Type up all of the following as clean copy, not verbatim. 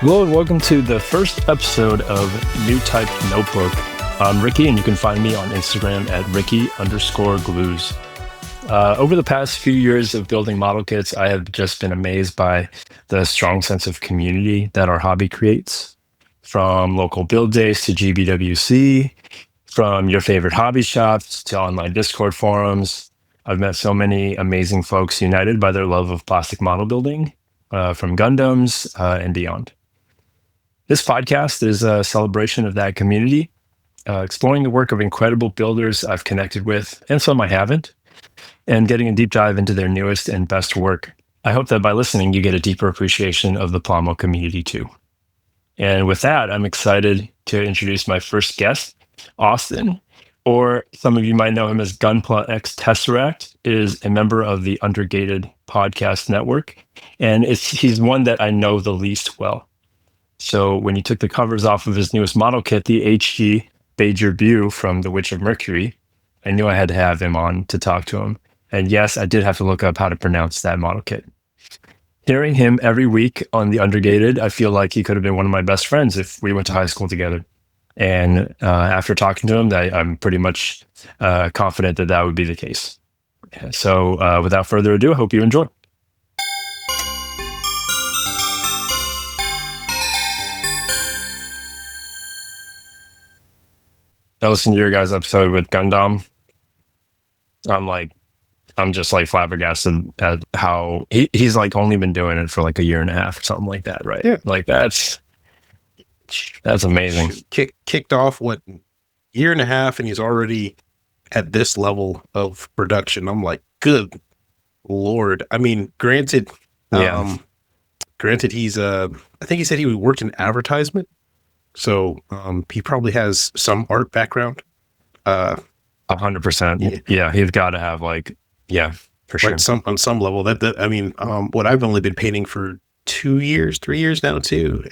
Hello and welcome to the first episode of Newtype Notebook. I'm Ricky, and you can find me on Instagram at Ricky_glues. Over the past few years of building model kits, I have just been amazed by the strong sense of community that our hobby creates. From local build days to GBWC, from your favorite hobby shops to online Discord forums, I've met so many amazing folks united by their love of plastic model building, from Gundams and beyond. This podcast is a celebration of that community, exploring the work of incredible builders I've connected with, and some I haven't, and getting a deep dive into their newest and best work. I hope that by listening, you get a deeper appreciation of the Plomo community too. And with that, I'm excited to introduce my first guest, Austen, or some of you might know him as Gunpla X Tesseract, is a member of the Undergated Podcast network, and he's one that I know the least well. So when he took the covers off of his newest model kit, the HG Beguir Beu from The Witch of Mercury, I knew I had to have him on to talk to him. And yes, I did have to look up how to pronounce that model kit. Hearing him every week on the Undergated, I feel like he could have been one of my best friends if we went to high school together. And after talking to him, I'm pretty much confident that would be the case. So without further ado, I hope you enjoy. I listened to your guys' episode with Gundam. I'm just like flabbergasted at how he's like only been doing it for like a year and a half or something like that, right? Yeah. Like that's amazing. Kicked off year and a half, and he's already at this level of production. I'm like, good Lord. I mean, granted, he's I think he said he worked in advertisement. So he probably has some art background. 100%. Yeah, he's got to have for sure. Like on some level. What I've only been painting for 3 years now too.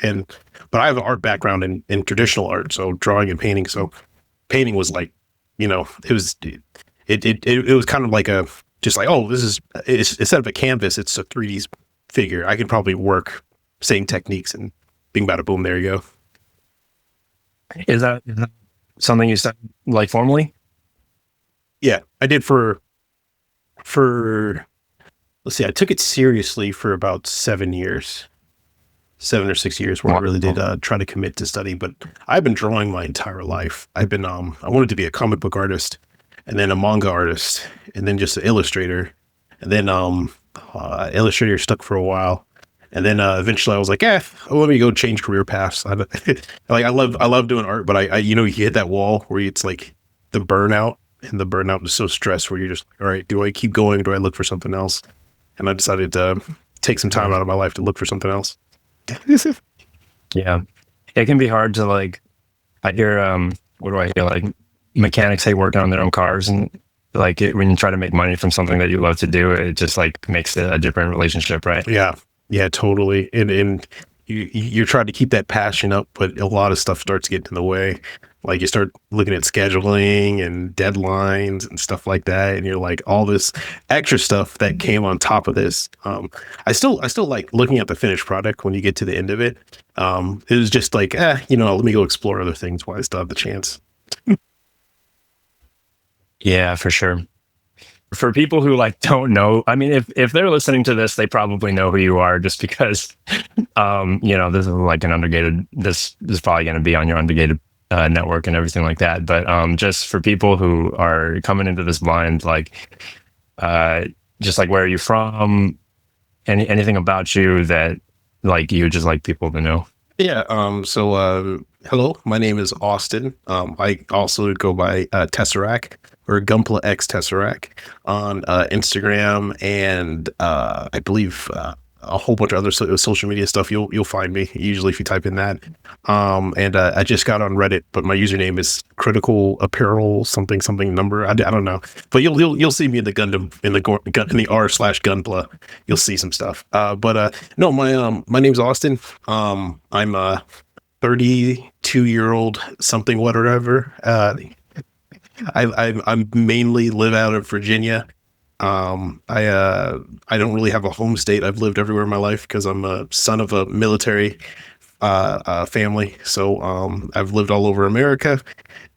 But I have an art background in traditional art, so drawing and painting. So painting was like, it was kind of like it's instead of a canvas, it's a 3D figure. I can probably work same techniques, and bing bada boom, there you go. Is that something you said like formally? Yeah, I did for let's see, I took it seriously for about 7 or 6 years where I really did try to commit to study. But I've been drawing my entire life. I've been I wanted to be a comic book artist, and then a manga artist, and then just an illustrator, and then illustrator stuck for a while. And then eventually I was like, let me go change career paths. I love doing art, but you hit that wall where it's like the burnout, and the burnout is so stressed where you're just like, all right, do I keep going? Do I look for something else? And I decided to take some time out of my life to look for something else. Yeah. It can be hard to I hear, what do I hear? Like mechanics hate working on their own cars, and when you try to make money from something that you love to do, it just makes it a different relationship, right? Yeah, totally. And you're trying to keep that passion up, but a lot of stuff starts getting in the way. Like you start looking at scheduling and deadlines and stuff like that, and you're like, all this extra stuff that came on top of this. I still like looking at the finished product when you get to the end of it. It was just like, let me go explore other things while I still have the chance. Yeah, for sure. For people who don't know, I mean, if they're listening to this, they probably know who you are, just because, this is like an Undergated. This is probably going to be on your Undergated network and everything like that. But just for people who are coming into this blind, just where are you from? Anything about you that you just like people to know? Yeah. Hello, my name is Austen. I also go by Tesseract, or Gunpla X Tesseract on Instagram, and I believe a whole bunch of other social media stuff. You'll find me usually if you type in that. And I just got on Reddit, but my username is Critical Apparel something number. I don't know, but you'll see me in the Gundam in the r/Gunpla. You'll see some stuff. No, my name's Austen. I'm a 32-year-old something whatever. I mainly live out of Virginia. I don't really have a home state. I've lived everywhere in my life because I'm a son of a military family. So I've lived all over America,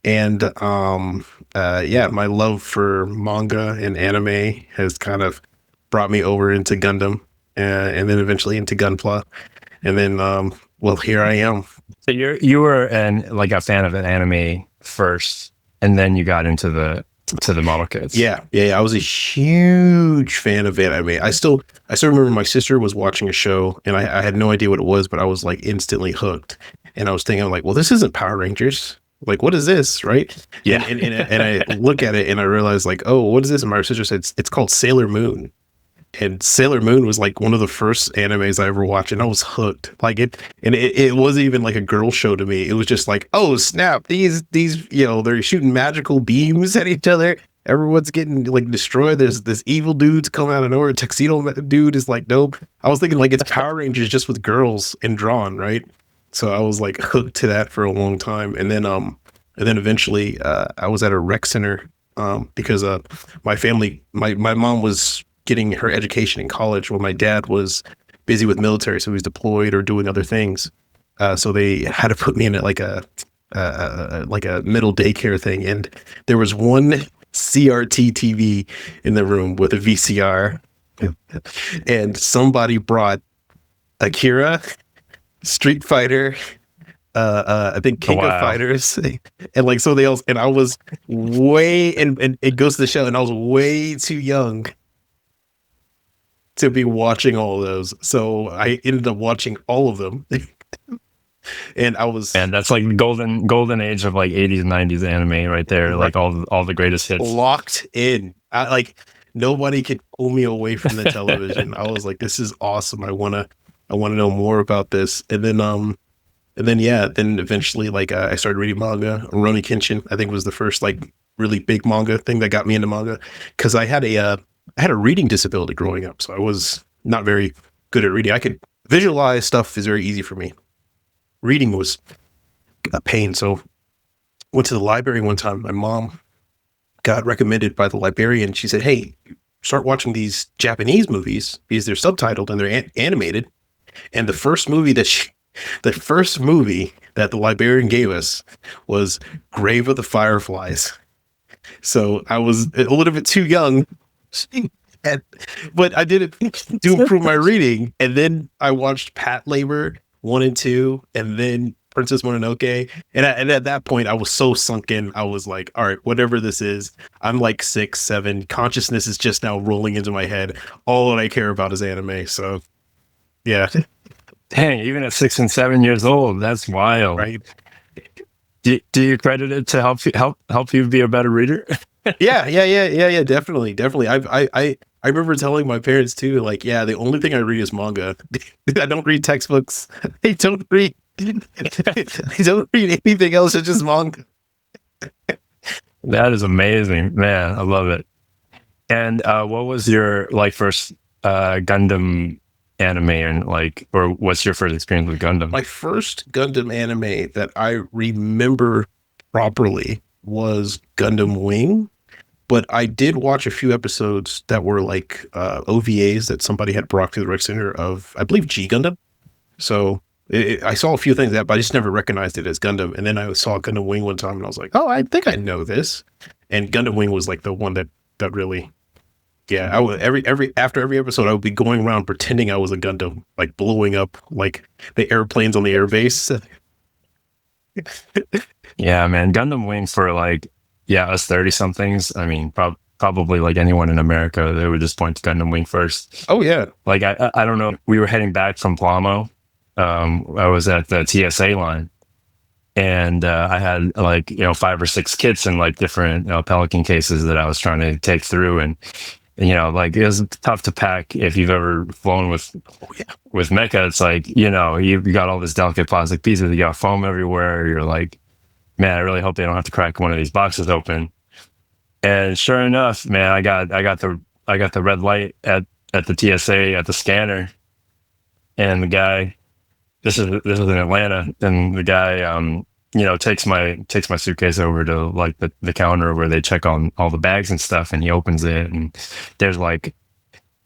and my love for manga and anime has kind of brought me over into Gundam, and then eventually into Gunpla, and then here I am. So you were a fan of an anime first, and then you got into the model kits. Yeah. I was a huge fan of anime. I still remember my sister was watching a show, and I had no idea what it was, but I was like instantly hooked. And I was thinking, like, well, this isn't Power Rangers. Like, what is this, right? Yeah. And I look at it and I realized, like, oh, what is this? And my sister said it's called Sailor Moon. And Sailor Moon was like one of the first animes I ever watched, and I was hooked. Like it wasn't even like a girl show to me. It was just like, oh snap, these they're shooting magical beams at each other. Everyone's getting like destroyed. There's this evil dude's coming out of nowhere. Tuxedo dude is like dope. I was thinking like it's Power Rangers just with girls and drawn, right? So I was like hooked to that for a long time, and then eventually I was at a rec center because my family, my mom was getting her education in college while my dad was busy with military, so he was deployed or doing other things. So they had to put me in like a middle daycare thing, and there was one CRT TV in the room with a VCR, and somebody brought Akira, Street Fighter, I think King of Fighters, and like something else, and I was and it goes to the show, and I was way too young to be watching all of those. So I ended up watching all of them. And that's like the golden age of like 80s and 90s anime right there. Right. Like all the greatest hits. Locked in. Nobody could pull me away from the television. I was like, this is awesome. I wanna know more about this. And then eventually I started reading manga. Rurouni Kenshin, I think, was the first like really big manga thing that got me into manga, because I had a reading disability growing up, so I was not very good at reading. I could visualize stuff is very easy for me. Reading was a pain. So went to the library one time. My mom got recommended by the librarian. She said, hey, start watching these Japanese movies because they're subtitled and they're animated. And the first movie that the librarian gave us was Grave of the Fireflies. So I was a little bit too young, but I did it to improve my reading. And then I watched Pat Labor 1 and 2, and then Princess Mononoke. And at that point, I was so sunk in. I was like, all right, whatever this is, I'm like 6, 7. Consciousness is just now rolling into my head. All that I care about is anime. So, yeah. Dang, even at 6 and 7 years old, that's wild. Right. Do you credit it to help you be a better reader? Yeah, definitely. I remember telling my parents too, like, yeah, the only thing I read is manga. I don't read textbooks. I don't read anything else. It's just manga. That is amazing, man. I love it. And what was your first Gundam anime, and or what's your first experience with Gundam? My first Gundam anime that I remember properly was Gundam Wing. But I did watch a few episodes that were OVAs that somebody had brought to the rec center of, I believe, G Gundam. So I saw a few things but I just never recognized it as Gundam. And then I saw Gundam Wing one time, and I was like, oh, I think I know this. And Gundam Wing was the one that really, yeah. I would after every episode, I would be going around pretending I was a Gundam, blowing up the airplanes on the airbase. Yeah, man, Gundam Wing for us 30-somethings. I mean, probably anyone in America, they would just point to Gundam Wing first. Oh, yeah. I don't know. We were heading back from Plamo. I was at the TSA line, and I had 5 or 6 kits in different Pelican cases that I was trying to take through. And it was tough to pack if you've ever flown with Mecha. It's you got all this delicate plastic pieces, you got foam everywhere. You're like, man, I really hope they don't have to crack one of these boxes open. And sure enough, man, I got the red light at the TSA at the scanner, and the guy, this is in Atlanta, and the guy takes my suitcase over to the counter where they check on all the bags and stuff, and he opens it, and there's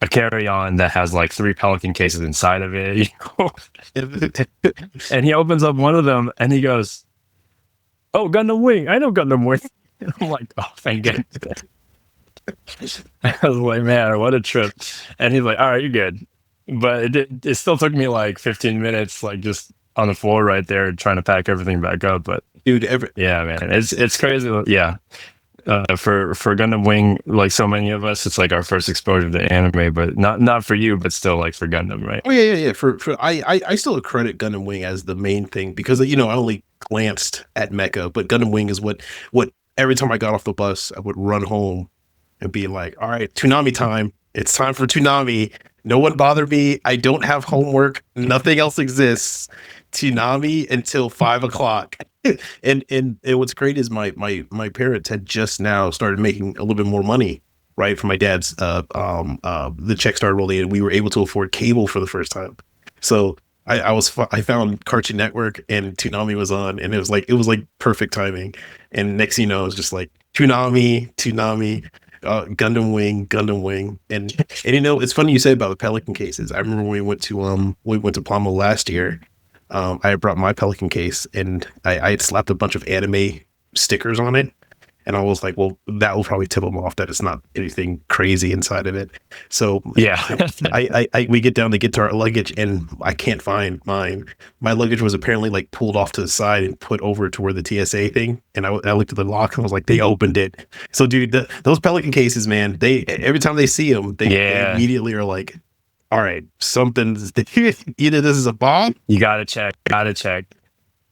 a carry-on that has like 3 Pelican cases inside of it. And he opens up one of them and he goes, "Oh, Gundam Wing. I know Gundam Wing." And I'm like, "Oh, thank goodness." I was like, "Man, what a trip." And he's like, "All right, you're good." But it still took me like 15 minutes, like just on the floor right there trying to pack everything back up. But dude, yeah, man, it's crazy. Yeah. For Gundam Wing, like so many of us, it's like our first exposure to anime, but not for you, but still like for Gundam, right? Oh yeah. For I still credit Gundam Wing as the main thing because I only glanced at Mecha, but Gundam Wing is what every time I got off the bus, I would run home and be like, "All right, Toonami time. It's time for Toonami. No one bother me. I don't have homework. Nothing else exists. Toonami until 5 o'clock." And what's great is my parents had just now started making a little bit more money, right? From my dad's the check started rolling in and we were able to afford cable for the first time. So I found Cartoon Network and Toonami was on and it was like perfect timing. And next thing you know, it was just like Toonami, Gundam Wing. And it's funny you say about the Pelican cases. I remember when we went to Plamo last year. I had brought my Pelican case and I had slapped a bunch of anime stickers on it. And I was like, well, that will probably tip them off that it's not anything crazy inside of it. So yeah, we get down to get to our luggage and I can't find mine. My luggage was apparently like pulled off to the side and put over to where the TSA thing. And I looked at the lock and I was like, they opened it. So dude, those Pelican cases, man, every time they see them, they immediately are like, all right, something's either this is a bomb. You gotta check.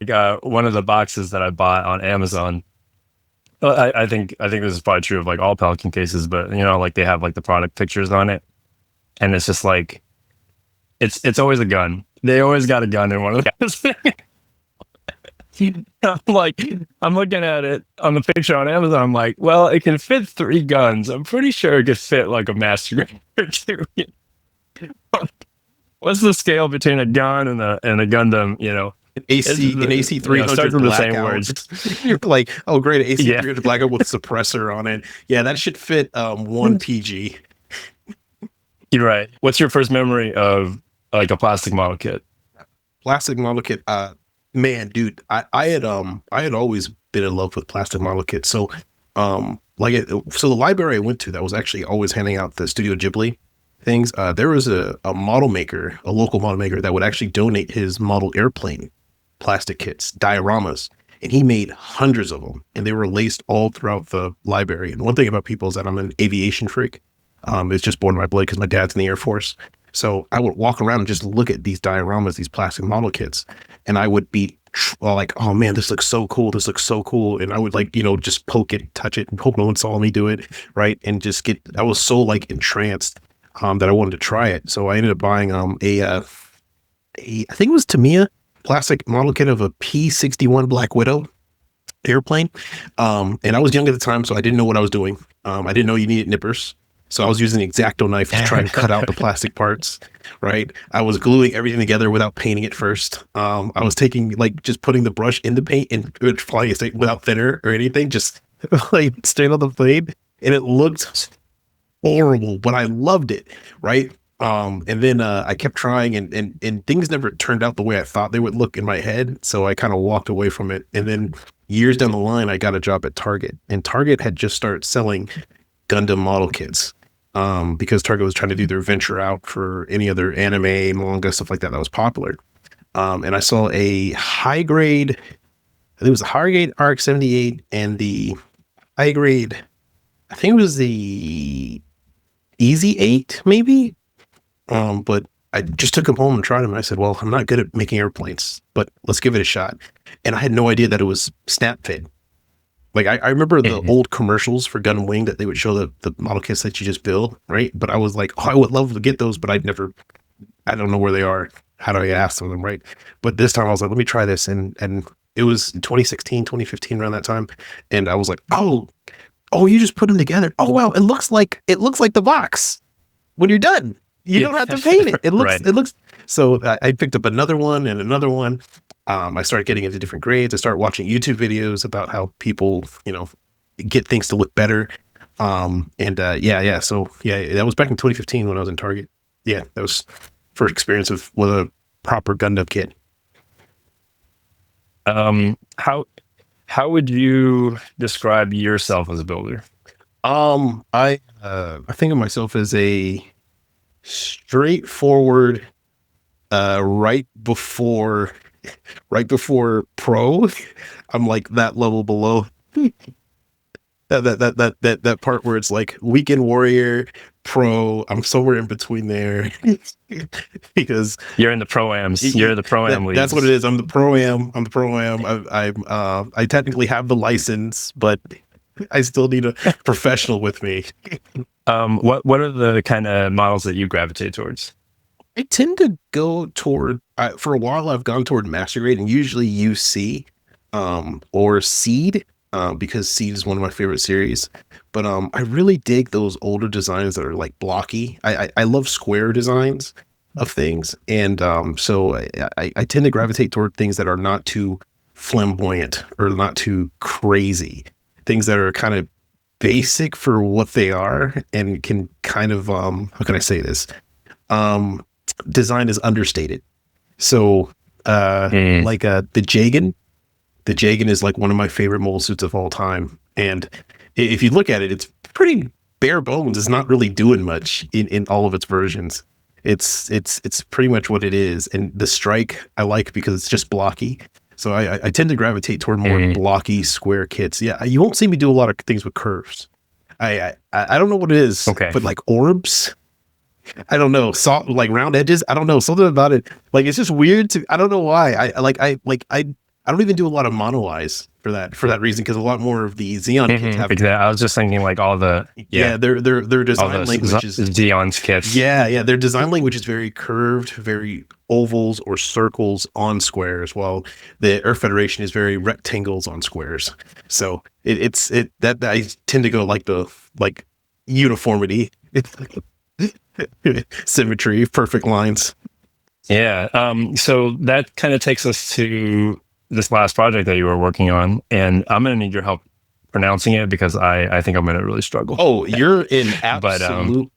You got one of the boxes that I bought on Amazon. I think this is probably true of like all Pelican cases, but like they have like the product pictures on it, and it's just like it's always a gun. They always got a gun in one of those. I'm looking at it on the picture on Amazon. I'm like, well, it can fit 3 guns. I'm pretty sure it could fit like a master grade or 2. What's the scale between a gun and a Gundam? An AC 300 starts with the same words. You're like, oh great, AC 300 blackout with suppressor on it. Yeah, that should fit 1 PG. You're right. What's your first memory of like a plastic model kit? Plastic model kit, man, dude, I had always been in love with plastic model kits. So so the library I went to that was actually always handing out the Studio Ghibli things. There was a model maker, a local model maker that would actually donate his model airplane plastic kits, dioramas, and he made hundreds of them, and they were laced all throughout the library. And one thing about people is that I'm an aviation freak. It's just born in my blood because my dad's in the Air Force. So I would walk around and just look at these dioramas, these plastic model kits, and I would be like, oh man, this looks so cool. And I would just poke it, touch it, and hope no one saw me do it, right? And just I was so like entranced that I wanted to try it. So I ended up buying I think it was Tamiya plastic model kit of a P-61 Black Widow airplane. And I was young at the time, so I didn't know what I was doing. I didn't know you needed nippers. So I was using an X-Acto knife to try and cut out the plastic parts, right? I was gluing everything together without painting it first. I was taking just putting the brush in the paint and applying it without thinner or anything, just like straight on the blade. And it looked horrible, but I loved it, right? And then I kept trying and things never turned out the way I thought they would look in my head. So I kind of walked away from it. And then years down the line, I got a job at Target, and Target had just started selling Gundam model kits because Target was trying to do their venture out for any other anime, manga, stuff like that was popular. And I saw a high grade, I think it was the high grade RX-78 and the high grade, I think it was the Easy 8 maybe. But I just took them home and tried them. And I said, well, I'm not good at making airplanes, but let's give it a shot. And I had no idea that it was snap fit. Like I remember the old commercials for Gundam Wing that they would show the model kits that you just build, right? But I was like, oh, I would love to get those, but I don't know where they are. How do I ask them, right? But this time I was like, let me try this. And it was 2016, 2015 around that time. And I was like, oh, you just put them together. Oh, wow. It looks like the box when you're done. You don't have to paint it. It looks. So I picked up another one and another one. I started getting into different grades. I started watching YouTube videos about how people, get things to look better. So that was back in 2015 when I was in Target. Yeah, that was first experience with a proper Gundam kit. How would you describe yourself as a builder? I think of myself as a straightforward, right before pro. I'm like that level below. That part where it's like weekend warrior, pro. I'm somewhere in between there because You're in the pro-ams. You're the pro-am leagues. That's what it is. I'm the pro-am. I technically have the license, but I still need a professional with me. What are the kind of models that you gravitate towards? I tend to go toward, for a while I've gone toward master grade and usually UC, or Seed, because Seed is one of my favorite series. But I really dig those older designs that are like blocky. I love square designs of things. And so I tend to gravitate toward things that are not too flamboyant or not too crazy. Things that are kind of basic for what they are and can kind of, how can I say this? Design is understated. So like the Jagan. The Jagan is like one of my favorite mobile suits of all time. And if you look at it, it's pretty bare bones. It's not really doing much in all of its versions. It's pretty much what it is. And the Strike I like because it's just blocky. So I tend to gravitate toward more blocky square kits. Yeah, you won't see me do a lot of things with curves. I don't know what it is, but like orbs, I don't know, soft like round edges. I don't know, something about it. Like it's just weird to. I don't know why. I don't even do a lot of mono eyes for that reason, because a lot more of the Xeon kits have. Exactly. I was just thinking like all the their design language is Xeon's kits. Yeah, their design language is very curved, very ovals or circles on squares, while the Earth Federation is very rectangles on squares. So it's that I tend to go like the uniformity, symmetry, perfect lines. Yeah. So that kind of takes us to this last project that you were working on, and I'm going to need your help pronouncing it because I think I'm going to really struggle. Oh, you're in absolute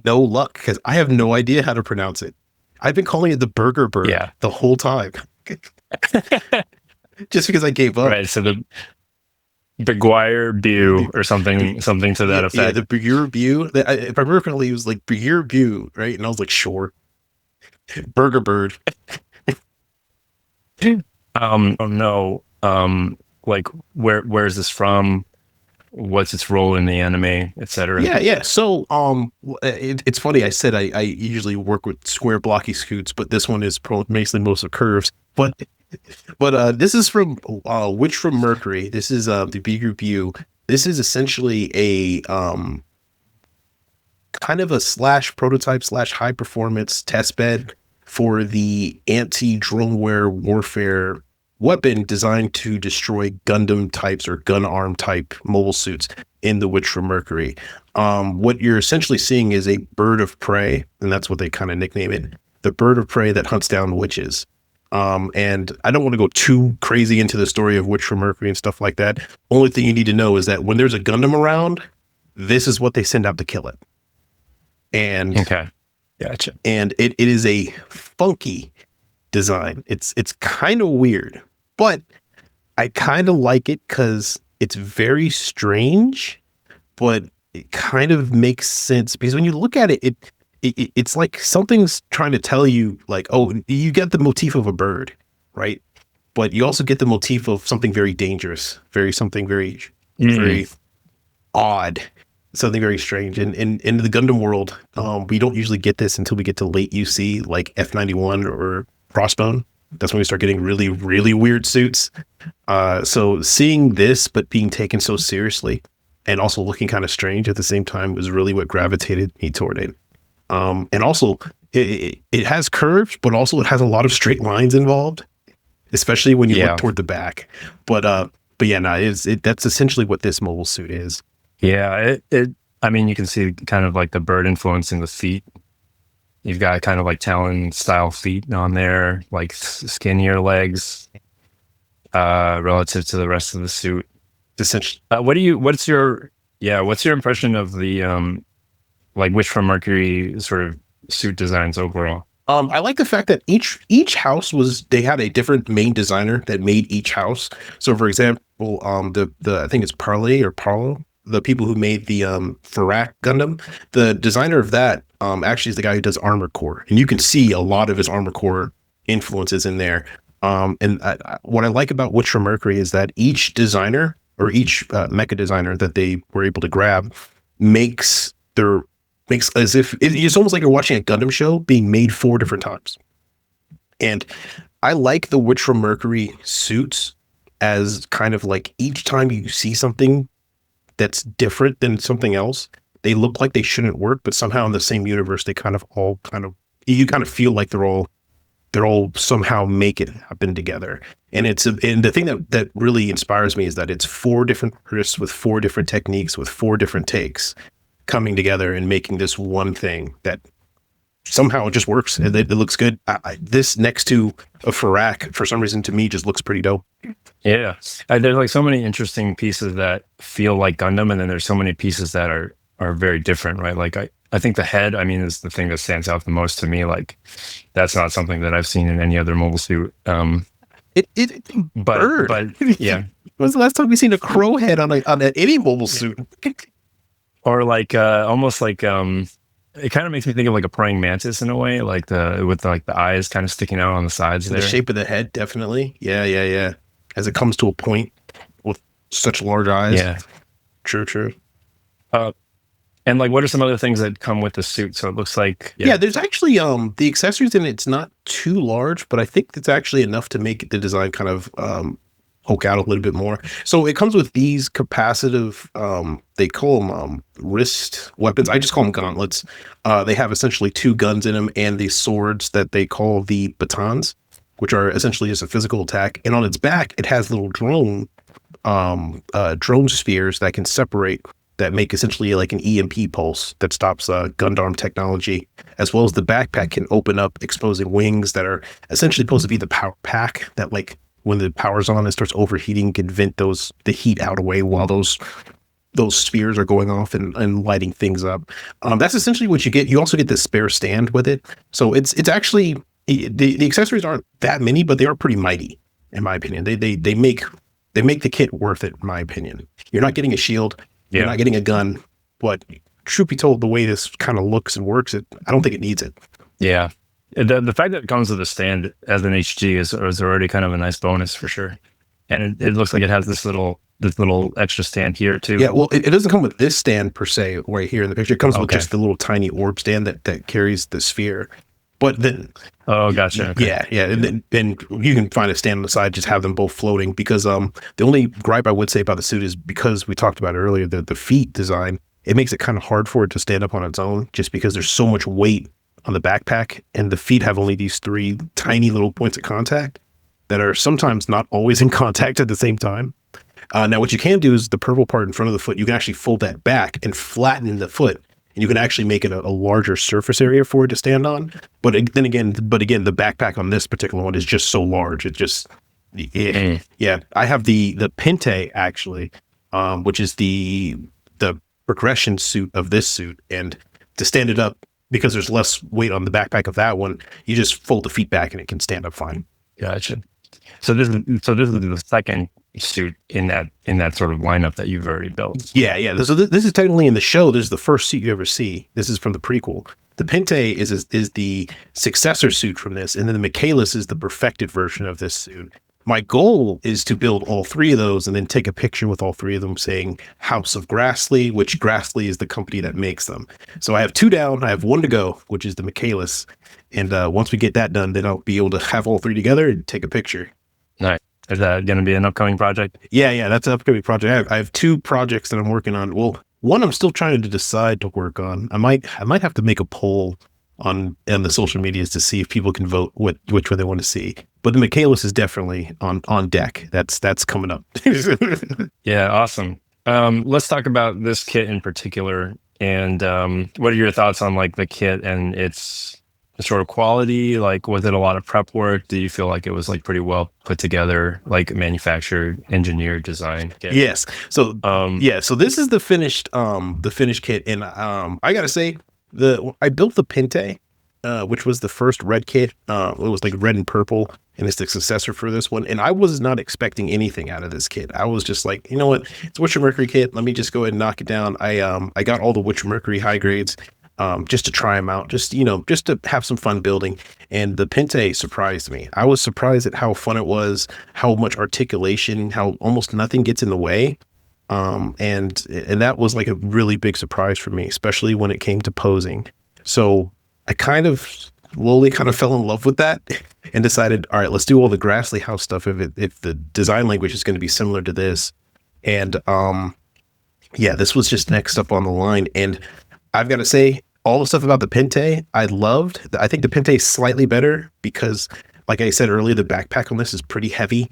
no luck because I have no idea how to pronounce it. I've been calling it the Burger Bird the whole time. Just because I gave up. Right. So the Beguir Beu or something to that effect. Yeah, the Beguir Beu. If I remember correctly, it was like Beguir Beu, right? And I was like, sure. Burger Bird. Oh no. Like where is this from? What's its role in the anime, etc.? Yeah. So it's funny. I said I usually work with square blocky scoots, but this one is basically most of curves. But this is from Witch from Mercury. This is the Beguir Beu. This is essentially a kind of a / prototype / high performance test bed for the anti-droneware warfare weapon designed to destroy Gundam types or gun arm type mobile suits in the Witch from Mercury. What you're essentially seeing is a bird of prey, and that's what they kind of nickname it, the bird of prey that hunts down witches. And I don't want to go too crazy into the story of Witch from Mercury and stuff like that. Only thing you need to know is that when there's a Gundam around, this is what they send out to kill it. And okay, gotcha. And it is a funky design. It's kind of weird, but I kind of like it because it's very strange, but it kind of makes sense because when you look at it, it's like something's trying to tell you, like, oh, you get the motif of a bird, right? But you also get the motif of something very dangerous, very odd, something very strange. And in the Gundam world, we don't usually get this until we get to late UC, like F91 or Crossbone. That's when we start getting really, really weird suits. So seeing this, but being taken so seriously and also looking kind of strange at the same time was really what gravitated me toward it. And also it has curves, but also it has a lot of straight lines involved, especially when you look toward the back. But yeah, no, that's essentially what this mobile suit is. Yeah, I mean, you can see kind of like the bird influencing the feet. You've got kind of like Talon style feet on there, like skinnier legs, relative to the rest of the suit. Essentially, what's your Yeah. What's your impression of the like Witch from Mercury sort of suit designs overall? I like the fact that each house they had a different main designer that made each house. So for example, the I think it's Parley or Parlo, the people who made the Farak Gundam, the designer of that actually is the guy who does Armor Core, and you can see a lot of his Armor Core influences in there. What I like about Witch from Mercury is that each designer or each mecha designer that they were able to grab makes as if it's almost like you're watching a Gundam show being made 4 different times. And I like the Witch from Mercury suits as kind of like each time you see something that's different than something else, they look like they shouldn't work, but somehow in the same universe, they you kind of feel like they're all somehow make it happen together. And and the thing that really inspires me is that it's 4 different artists with 4 different techniques with 4 different takes coming together and making this one thing that somehow it just works. It looks good. This next to a Farak, for some reason, to me, just looks pretty dope. Yeah. There's like so many interesting pieces that feel like Gundam, and then there's so many pieces that are very different, right? Like I think the head, I mean, is the thing that stands out the most to me. Like that's not something that I've seen in any other mobile suit. But yeah. When was the last time we seen a crow head on any mobile suit? Or like almost like it kind of makes me think of like a praying mantis in a way, like the eyes kind of sticking out on the sides there. The shape of the head, definitely. Yeah. As it comes to a point with such large eyes. Yeah. True. And like, what are some other things that come with the suit? So it looks like there's actually the accessories in it's not too large, but I think it's actually enough to make the design kind of poke out a little bit more. So it comes with these capacitive, they call them wrist weapons. I just call them gauntlets. They have essentially 2 guns in them and these swords that they call the batons, which are essentially just a physical attack. And on its back, it has little drone spheres that can separate, that make essentially like an EMP pulse that stops Gundam technology, as well as the backpack can open up, exposing wings that are essentially supposed to be the power pack that, like, when the power's on, it starts overheating, can vent the heat out away while those spheres are going off and lighting things up. That's essentially what you get. You also get this spare stand with it. So it's actually, the accessories aren't that many, but they are pretty mighty, in my opinion. They make the kit worth it, in my opinion. You're not getting a shield. You're not getting a gun, but truth be told, the way this kind of looks and works, I don't think it needs it. Yeah. The fact that it comes with a stand as an HG is already kind of a nice bonus for sure. And it looks like it has this little extra stand here too. Yeah, well, it doesn't come with this stand per se right here in the picture. It comes with just the little tiny orb stand that carries the sphere. But then, gotcha. Okay. Yeah, and then you can find a stand on the side, just have them both floating. Because the only gripe I would say about the suit is, because we talked about earlier, the feet design, it makes it kind of hard for it to stand up on its own, just because there's so much weight on the backpack, and the feet have only these 3 tiny little points of contact that are sometimes not always in contact at the same time. Now, what you can do is the purple part in front of the foot, you can actually fold that back and flatten the foot. And you can actually make it a larger surface area for it to stand on. But again, the backpack on this particular one is just so large. It just, yeah. I have the Pente actually, which is the progression suit of this suit. And to stand it up, because there's less weight on the backpack of that one, you just fold the feet back and it can stand up fine. Gotcha. So this is the second suit in that sort of lineup that you've already built. Yeah. So this is technically in the show. This is the first suit you ever see. This is from the prequel. The Pente is the successor suit from this, and then the Michaelis is the perfected version of this suit. My goal is to build all 3 of those and then take a picture with all 3 of them saying House of Grassley, which Grassley is the company that makes them. So I have 2 down. I have 1 to go, which is the Michaelis. And once we get that done, then I'll be able to have all 3 together and take a picture. Nice. Is that going to be an upcoming project? Yeah, that's an upcoming project. I have 2 projects that I'm working on. Well, one I'm still trying to decide to work on. I might have to make a poll on the social medias to see if people can vote which one they want to see. But the Michaelis is definitely on deck. That's coming up. Yeah, awesome. Let's talk about this kit in particular. And what are your thoughts on like the kit and its sort of quality? Like, was it a lot of prep work? Do you feel like it was like pretty well put together, like manufactured, engineered, design kit? Yes. So so this is the finished kit, and I gotta say, I built the Pinte, which was the first red kit. It was like red and purple, and it's the successor for this one. And I was not expecting anything out of this kit. I was just like, you know what, it's Witcher Mercury kit. Let me just go ahead and knock it down. I got all the Witcher Mercury high grades, just to try them out, just to have some fun building. And the Pinte surprised me. I was surprised at how fun it was, how much articulation, how almost nothing gets in the way. And that was like a really big surprise for me, especially when it came to posing. So I kind of slowly fell in love with that and decided, all right, let's do all the Grassley House stuff if the design language is going to be similar to this. And this was just next up on the line. And I've got to say, all the stuff about the Pinte, I loved. I think the Pinte is slightly better because, like I said earlier, the backpack on this is pretty heavy.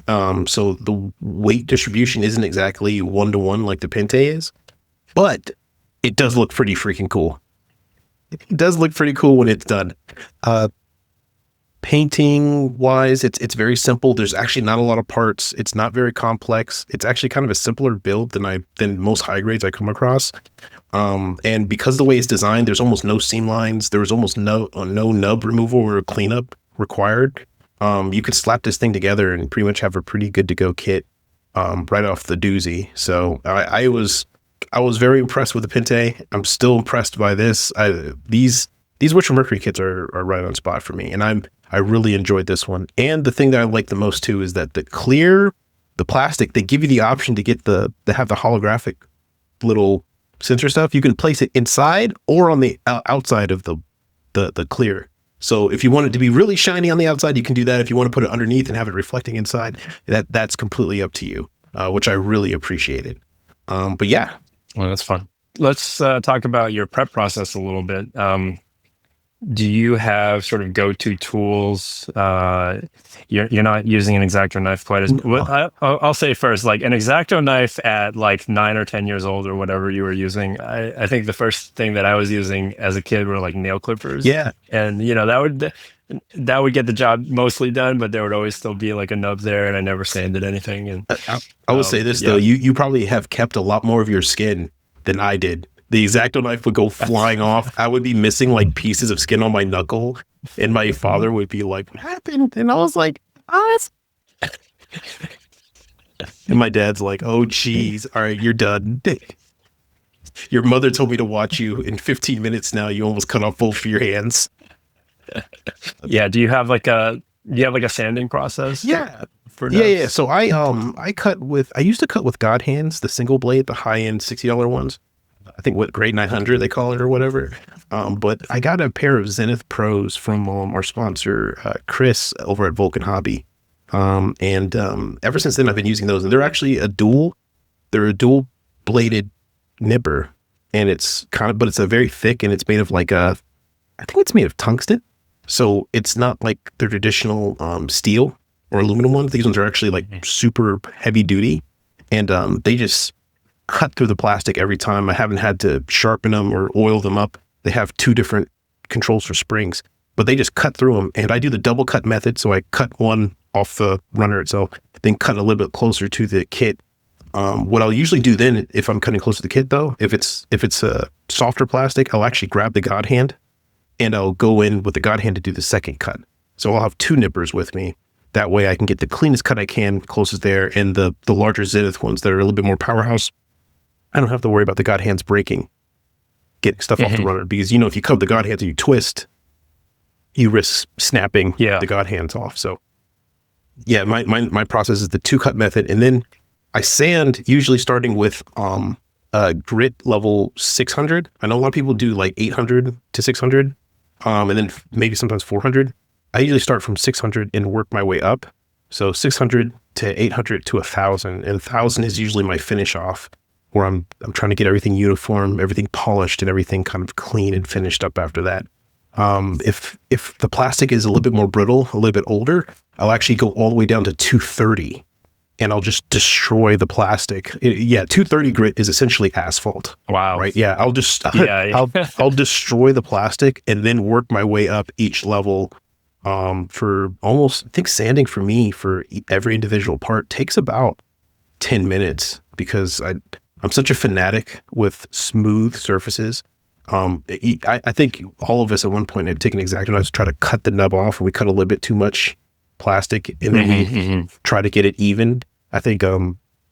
So the weight distribution isn't exactly 1-to-1 like the Pinte is, but it does look pretty freaking cool. It does look pretty cool when it's done. Painting wise, it's very simple. There's actually not a lot of parts. It's not very complex. It's actually kind of a simpler build than most high grades I come across. And because of the way it's designed, there's almost no seam lines. There was almost no nub removal or cleanup required. You could slap this thing together and pretty much have a pretty good to go kit right off the doozy. So I was very impressed with the Pinte. I'm still impressed by this. These Witcher Mercury kits are right on spot for me, and I really enjoyed this one. And the thing that I like the most too is that the plastic, they give you the option to have the holographic little sensor stuff. You can place it inside or on the outside of the clear. So if you want it to be really shiny on the outside, you can do that. If you want to put it underneath and have it reflecting inside, that's completely up to you, which I really appreciated. But yeah. Well, that's fun. Let's talk about your prep process a little bit. Do you have sort of go-to tools? You're not using an X-Acto knife quite as... I'll say first, like an X-Acto knife at like 9 or 10 years old or whatever you were using. I think the first thing that I was using as a kid were like nail clippers. Yeah. And, that would get the job mostly done, but there would always still be like a nub there, and I never sanded anything. And I will say this, though. You probably have kept a lot more of your skin than I did. The X-Acto knife would go flying off. I would be missing like pieces of skin on my knuckle, and my father would be like, "What happened?" And I was like, "Oh." And my dad's like, "Oh, geez, all right, you're done. Your mother told me to watch you. In 15 minutes now, you almost cut off both of your hands." Yeah. Do you have like a sanding process? Yeah. Yeah. So I used to cut with God hands, the single blade, the high end $60 ones. I think what grade 900 they call it or whatever. But I got a pair of Zenith Pros from our sponsor, Chris over at Vulcan Hobby. And ever since then I've been using those, and they're actually a dual bladed nipper, and it's a very thick, and it's made of like I think it's made of tungsten. So it's not like the traditional steel or aluminum ones. These ones are actually like super heavy duty, and they just cut through the plastic every time. I haven't had to sharpen them or oil them up. They have 2 different controls for springs, but they just cut through them. And I do the double cut method. So I cut one off the runner itself, then cut a little bit closer to the kit. What I'll usually do then, if I'm cutting close to the kit though, if it's a softer plastic, I'll actually grab the God hand and I'll go in with the God hand to do the second cut. So I'll have 2 nippers with me. That way I can get the cleanest cut I can closest there. And the larger Zenith ones that are a little bit more powerhouse, I don't have to worry about the God hands breaking, getting stuff off the runner, because if you cut the God hands and you twist, you risk snapping the God hands off. So yeah, my process is the 2 cut method, and then I sand usually starting with grit level 600. I know a lot of people do like 800 to 600, and then maybe sometimes 400. I usually start from 600 and work my way up. So 600 to 800 to 1,000, and 1,000 is usually my finish off, where I'm trying to get everything uniform, everything polished, and everything kind of clean and finished up after that. If the plastic is a little bit more brittle, a little bit older, I'll actually go all the way down to 230. and I'll just destroy the plastic. 230 grit is essentially asphalt. Wow. Right? Yeah, I'll just I'll destroy the plastic and then work my way up each level. For almost, I think sanding for me for every individual part takes about 10 minutes because I'm such a fanatic with smooth surfaces. I think all of us at one point had taken X-Acto knives to try to cut the nub off, and we cut a little bit too much plastic, and then we try to get it even. I think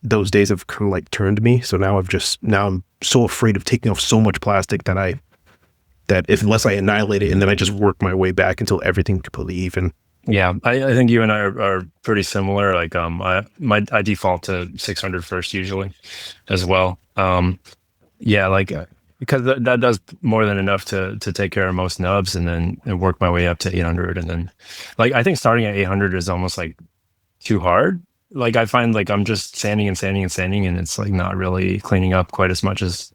those days have kind of like turned me. So now I'm so afraid of taking off so much plastic that unless I annihilate it, and then I just work my way back until everything's completely even. Yeah, I think you and I are pretty similar. Like I default to 600 first usually, as well. Because that does more than enough to take care of most nubs, and then work my way up to 800, and then like I think starting at 800 is almost like too hard. Like I find like I'm just sanding and sanding and sanding, and it's like not really cleaning up quite as much as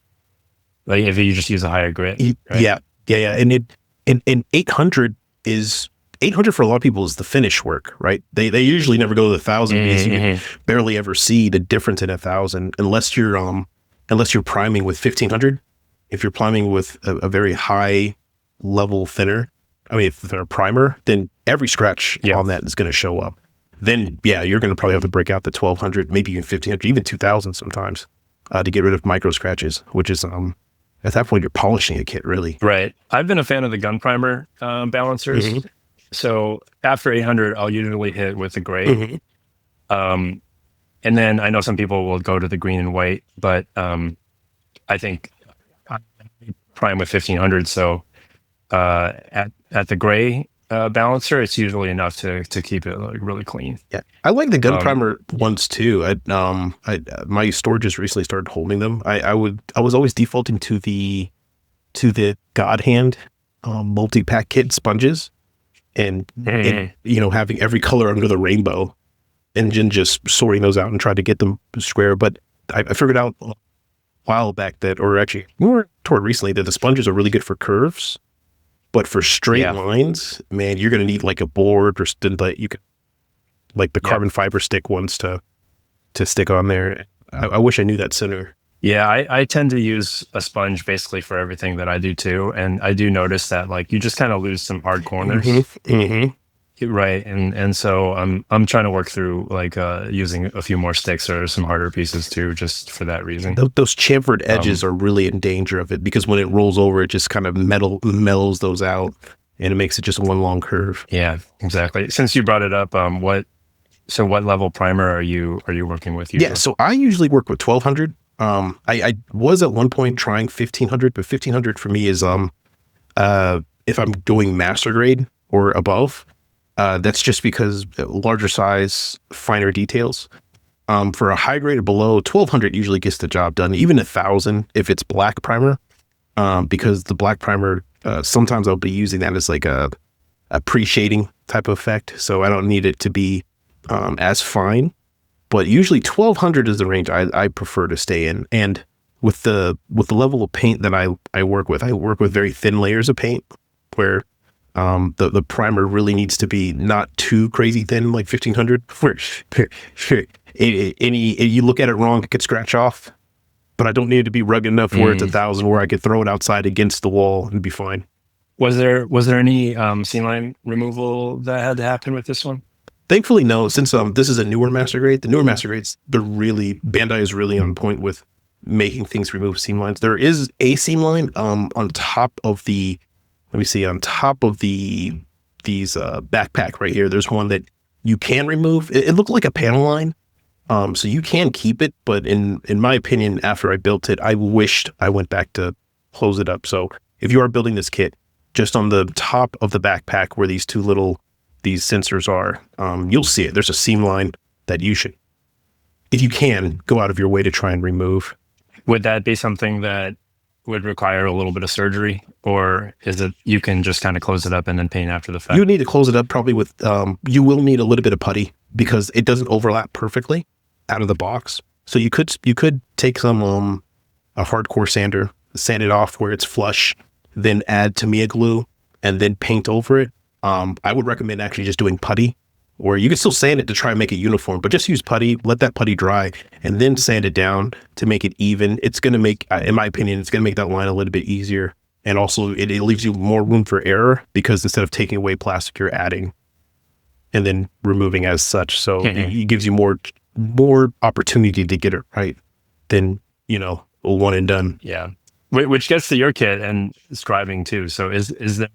like if you just use a higher grit. Right? Yeah. And 800 for a lot of people is the finish work, right? They usually never go to 1,000 because you can barely ever see the difference in 1,000 unless you're priming with 1,500. If you're priming with a very high level thinner, if they're a primer, then every scratch on that is going to show up. Then you're going to probably have to break out the 1,200, maybe even 1,500, even 2,000 sometimes to get rid of micro scratches, which is at that point you're polishing a kit really. Right. I've been a fan of the gun primer balancers. So after 800, I'll usually hit with the gray. And then I know some people will go to the green and white, but I think I prime with 1,500. So at the gray balancer, it's usually enough to keep it like really clean. Yeah, I like the gun primer ones too. My store just recently started holding them. I was always defaulting to the God Hand multi-pack kit sponges, and having every color under the rainbow, and then just sorting those out and try to get them square. But I figured out a while back or actually more toward recently, that the sponges are really good for curves. But for straight lines, man, you're going to need like a board or you could like the carbon fiber stick ones to stick on there. I wish I knew that sooner. Yeah, I tend to use a sponge basically for everything that I do too, and I do notice that like you just kind of lose some hard corners, right? And so I'm trying to work through like using a few more sticks or some harder pieces too, just for that reason. Those chamfered edges are really in danger of it, because when it rolls over, it just kind of mellows those out, and it makes it just one long curve. Yeah, exactly. Since you brought it up, what level primer are you working with usually? Yeah, so I usually work with 1,200. I was at one point trying 1,500, but 1,500 for me is if I'm doing master grade or above. That's just because larger size, finer details. For a high grade or below, 1,200 usually gets the job done. Even 1,000 if it's black primer, because the black primer, sometimes I'll be using that as like a pre-shading type of effect. So I don't need it to be as fine. But usually 1,200 is the range I prefer to stay in. And with the level of paint that I work with very thin layers of paint, where the primer really needs to be not too crazy thin, like 1,500. Where you look at it wrong, it could scratch off. But I don't need it to be rugged enough where it's 1,000, where I could throw it outside against the wall and be fine. Was there any seam line removal that had to happen with this one? Thankfully, no. Since this is a newer master grade, the newer master grades, Bandai is really on point with making things remove seam lines. There is a seam line on top of these backpack right here. There's one that you can remove. It looked like a panel line, so you can keep it. But in my opinion, after I built it, I wished I went back to close it up. So if you are building this kit, just on the top of the backpack where these sensors are, you'll see it. There's a seam line that you should, if you can, go out of your way to try and remove. Would that be something that would require a little bit of surgery, or is it you can just kind of close it up and then paint after the fact? You need to close it up probably with, you will need a little bit of putty, because it doesn't overlap perfectly out of the box. So you could take some a hardcore sander, sand it off where it's flush, then add Tamiya glue, and then paint over it. I would recommend actually just doing putty or you can still sand it to try and make it uniform, but just use putty, let that putty dry, and then sand it down to make it even. It's going to make, in my opinion, it's going to make that line a little bit easier. And also it leaves you more room for error, because instead of taking away plastic, you're adding and then removing as such. So it gives you more opportunity to get it right than, one and done. Yeah. Which gets to your kit and scribing too. So is there,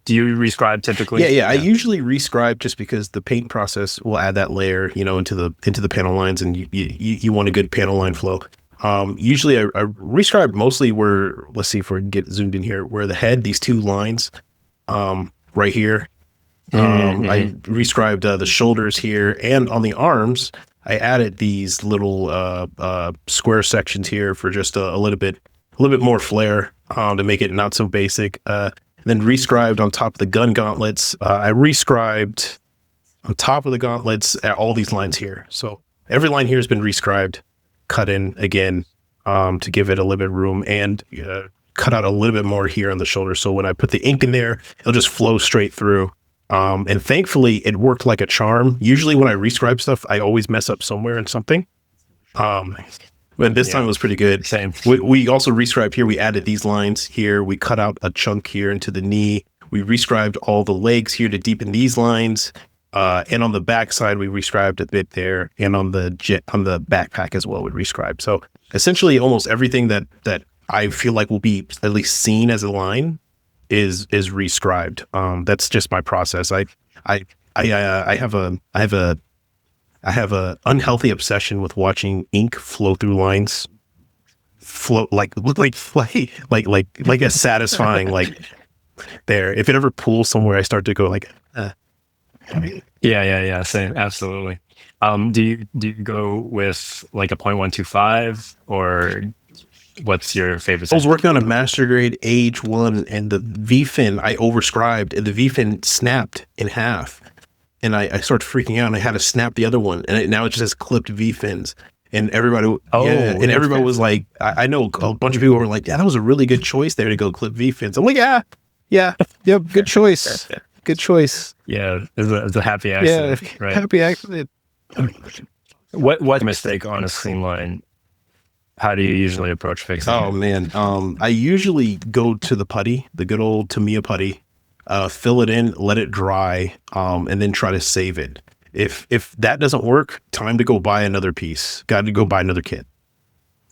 do you rescribe typically? Yeah. I usually rescribe just because the paint process will add that layer, into the panel lines, and you want a good panel line flow. Usually I rescribe mostly where, let's see if we can get zoomed in here, where the head, these two lines, right here. I rescribed the shoulders here, and on the arms, I added these little square sections here for just a little bit more flair, to make it not so basic. Then rescribed on top of the gun gauntlets. I rescribed on top of the gauntlets at all these lines here. So every line here has been rescribed, cut in again, to give it a little bit of room, and cut out a little bit more here on the shoulder. So when I put the ink in there, it'll just flow straight through. And thankfully it worked like a charm. Usually when I rescribe stuff, I always mess up somewhere in something. But this time it was pretty good. Same. We also rescribed here. We added these lines here. We cut out a chunk here into the knee. We rescribed all the legs here to deepen these lines. And on the back side, we rescribed a bit there. And on the backpack as well, we rescribed. So essentially almost everything that I feel like will be at least seen as a line is rescribed. That's just my process. I have a unhealthy obsession with watching ink flow through lines, float like a satisfying, like there. If it ever pools somewhere, I start to go like, Yeah. Same. Absolutely. Do you go with like a 0.125, or what's your favorite? I was working on a master grade AH1, and the V-fin I overscribed, and the V-fin snapped in half. And I started freaking out, and I had to snap the other one, and now it just has clipped V-fins. And everybody, everybody was like, I know a bunch of people were like, yeah, that was a really good choice there to go clip V-fins. I'm like, yeah, good choice. Good choice. Yeah, it's a happy accident. Yeah, right? Happy accident. What mistake on a seam line? How do you usually approach fixing it? Oh man, I usually go to the putty, the good old Tamiya putty, fill it in, let it dry, and then try to save it. If that doesn't work, time to go buy another piece. Got to go buy another kit.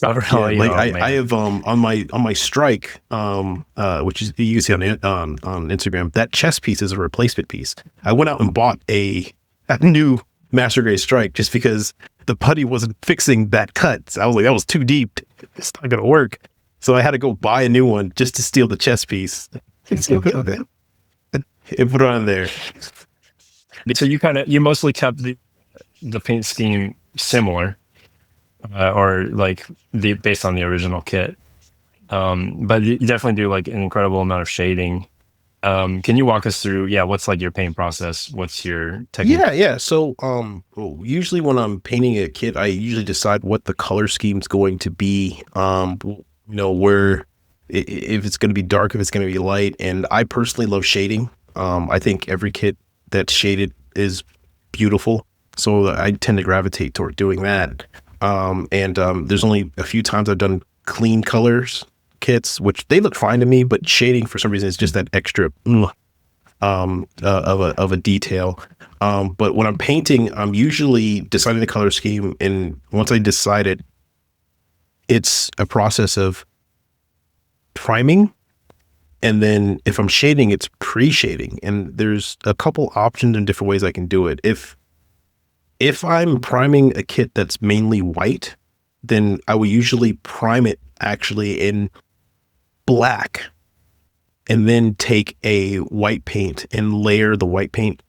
I have on my strike, which is you can see on Instagram, that chest piece is a replacement piece. I went out and bought a new master grade strike just because the putty wasn't fixing that cut. So I was like, that was too deep. It's not gonna work. So I had to go buy a new one just to steal the chest piece. And put it on there. So you mostly kept the paint scheme similar. Or like based on the original kit, but you definitely do like an incredible amount of shading. Can you walk us through? Yeah, what's like your paint process? What's your technique? Yeah. So, usually when I'm painting a kit, I usually decide what the color scheme's going to be. Where if it's going to be dark, if it's going to be light, and I personally love shading. I think every kit that's shaded is beautiful, so I tend to gravitate toward doing that. There's only a few times I've done clean colors kits, which they look fine to me, but shading for some reason is just that extra of a detail. But when I'm painting, I'm usually deciding the color scheme, and once I decide it, it's a process of priming, and then if I'm shading, it's pre-shading, and there's a couple options and different ways I can do it. If I'm priming a kit that's mainly white, then I will usually prime it actually in black, and then take a white paint and layer the white paint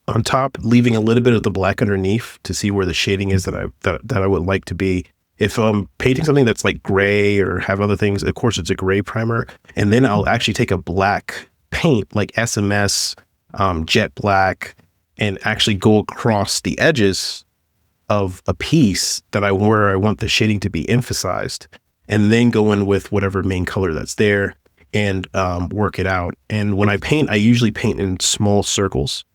on top, leaving a little bit of the black underneath to see where the shading is that I would like to be. If I'm painting something that's like gray or have other things, of course it's a gray primer, and then I'll actually take a black paint like SMS, jet black, and actually go across the edges of a piece where I want the shading to be emphasized, and then go in with whatever main color that's there and work it out. And when I paint, I usually paint in small circles.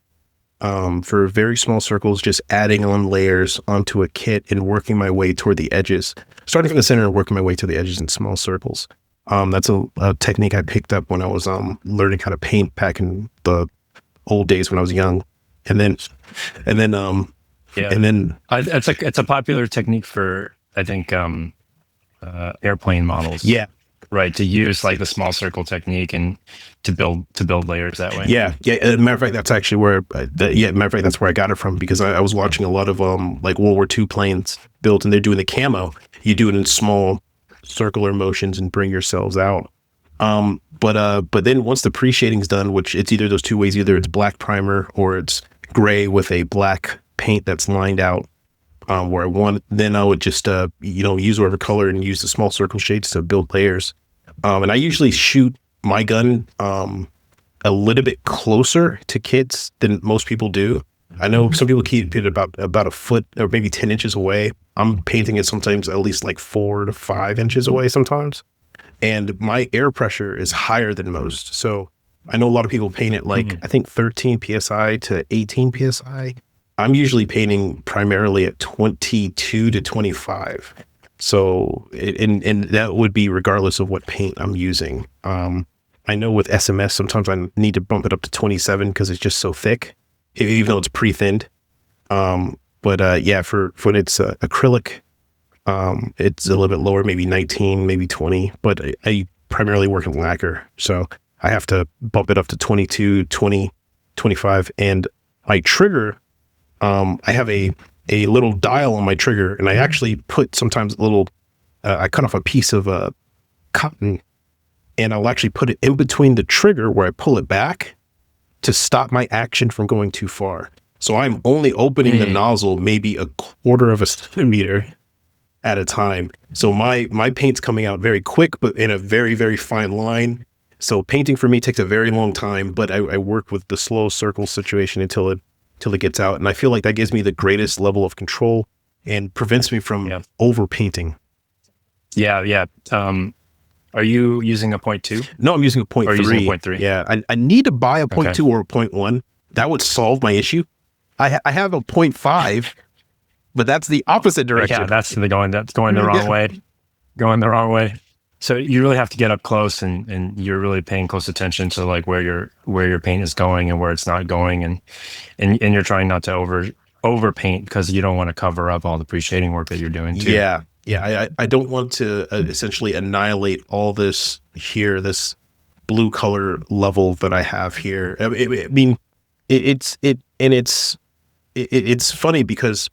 for very small circles, just adding on layers onto a kit and working my way toward the edges, starting from the center and working my way to the edges in small circles. That's a technique I picked up when I was learning how to paint back in the old days when I was young. It's a popular technique for, I think, airplane models. Yeah. Right. To use like the small circle technique and to build layers that way. Yeah. Yeah. As a matter of fact, that's actually where, that's where I got it from, because I was watching a lot of like World War II planes built, and they're doing the camo. You do it in small circular motions and bring yourselves out. But then once the pre-shading's done, which it's either those two ways, either it's black primer or it's gray with a black paint that's lined out, where I want, then I would just, use whatever color and use the small circle shades to build layers. And I usually shoot my gun a little bit closer to kits than most people do. I know some people keep it about a foot or maybe 10 inches away. I'm painting it sometimes at least like 4 to 5 inches away sometimes. And my air pressure is higher than most. So I know a lot of people paint it like, I think 13 PSI to 18 PSI. I'm usually painting primarily at 22 to 25. So, and that would be regardless of what paint I'm using. I know with SMS, sometimes I need to bump it up to 27 because it's just so thick, even though it's pre-thinned. For when it's acrylic, it's a little bit lower, maybe 19, maybe 20, but I primarily work in lacquer. So I have to bump it up to 22, 20, 25. And my trigger, I have a little dial on my trigger, and I actually put sometimes a little, I cut off a piece of cotton, and I'll actually put it in between the trigger where I pull it back to stop my action from going too far. So I'm only opening the nozzle maybe a quarter of a centimeter at a time. So my paint's coming out very quick, but in a very, very fine line. So painting for me takes a very long time, but I work with the slow circle situation until it gets out. And I feel like that gives me the greatest level of control and prevents me from over painting. Yeah. Are you using a 0.2? No, I'm using a 0.3. Or using a 0.3? Yeah, I need to buy a 0.2 or a 0.1. That would solve my issue. I have a 0.5, but that's the opposite direction. Yeah, that's going the wrong way. Going the wrong way. So you really have to get up close, and you're really paying close attention to like where your paint is going and where it's not going, and you're trying not to over paint because you don't want to cover up all the pre-shading work that you're doing too. Yeah. I don't want to essentially annihilate all this here, this blue color level that I have here. It's funny because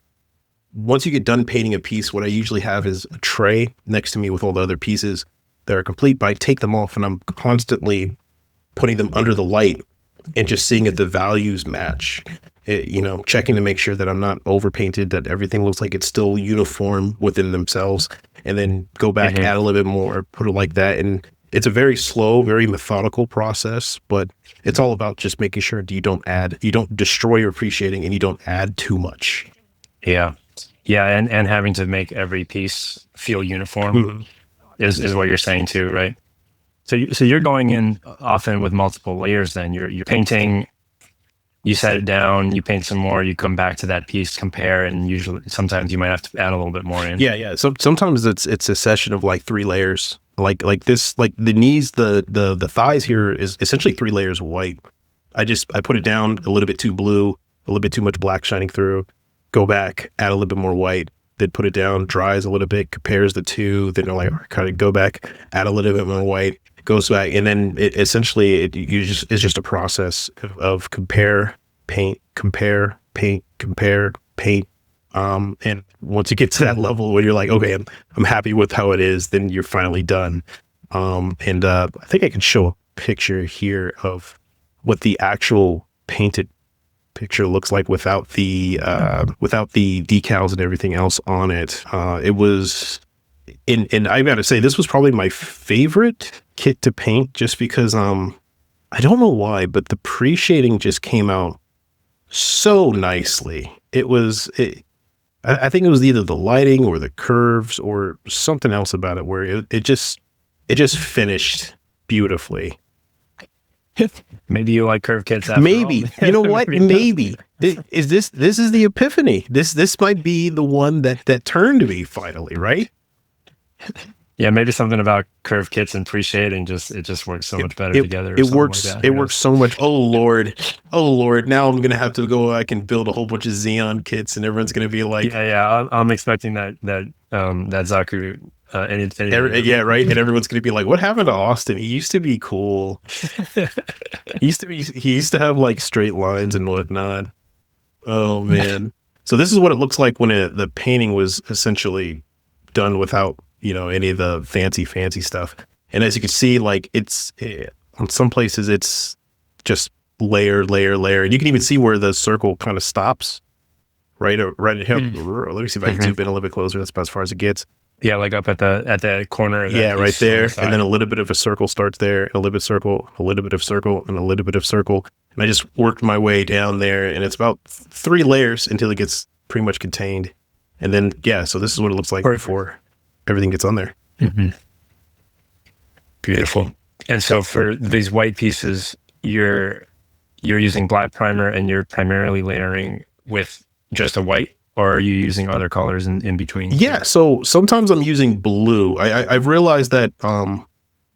once you get done painting a piece, what I usually have is a tray next to me with all the other pieces that are complete, but I take them off and I'm constantly putting them under the light and just seeing if the values match. Checking to make sure that I'm not overpainted, that everything looks like it's still uniform within themselves, and then go back, add a little bit more, put it like that. And it's a very slow, very methodical process, but it's all about just making sure you don't destroy your pre-shading and you don't add too much. Yeah. And having to make every piece feel uniform is what you're saying too, right? So you're going in often with multiple layers. Then you're painting. You set it down, you paint some more, you come back to that piece, compare, and sometimes you might have to add a little bit more in. Yeah. So sometimes it's a session of like 3 layers, like this, like the knees, the thighs here is essentially 3 layers of white. I put it down a little bit too blue, a little bit too much black shining through, go back, add a little bit more white, then put it down, dries a little bit, compares the two, then kind of go back, add a little bit more white, goes back, and then it's just a process of compare, paint, compare, paint, compare, paint. And once you get to that level where you're like, okay, I'm happy with how it is, then you're finally done. I think I can show a picture here of what the actual painted picture looks like without the decals and everything else on it. It was, and I gotta say, this was probably my favorite kit to paint, just because I don't know why, but the pre-shading just came out so nicely. I think it was either the lighting or the curves or something else about it where it just finished beautifully. Maybe you like curve kits. Maybe. You know what? Maybe. This is the epiphany. This might be the one that turned me finally, right? Yeah, maybe something about curve kits and pre-shading it just works so much better together. It works. Like it works so much. Oh Lord. Now I'm gonna have to go. I can build a whole bunch of Xeon kits, and everyone's gonna be like, yeah. I'm expecting that Zaku. Yeah, right. And everyone's gonna be like, what happened to Austen? He used to be cool. He used to have like straight lines and whatnot. Oh man. So this is what it looks like when the painting was essentially done without, any of the fancy stuff. And as you can see, like it's on some places it's just layer. And you can even see where the circle kind of stops. Right here. Let me see if I can zoom in a little bit closer. That's about as far as it gets. Yeah, like up at the corner. Of that right there. And then a little bit of a circle starts there, and a little bit of circle, a little bit of circle, and a little bit of circle. And I just worked my way down there, and it's about 3 layers until it gets pretty much contained. And then, so this is what it looks like before everything gets on there. Mm-hmm. Beautiful. And so for these white pieces, you're using black primer, and you're primarily layering with just a white, or are you using other colors in between? Yeah, so sometimes I'm using blue. I've realized that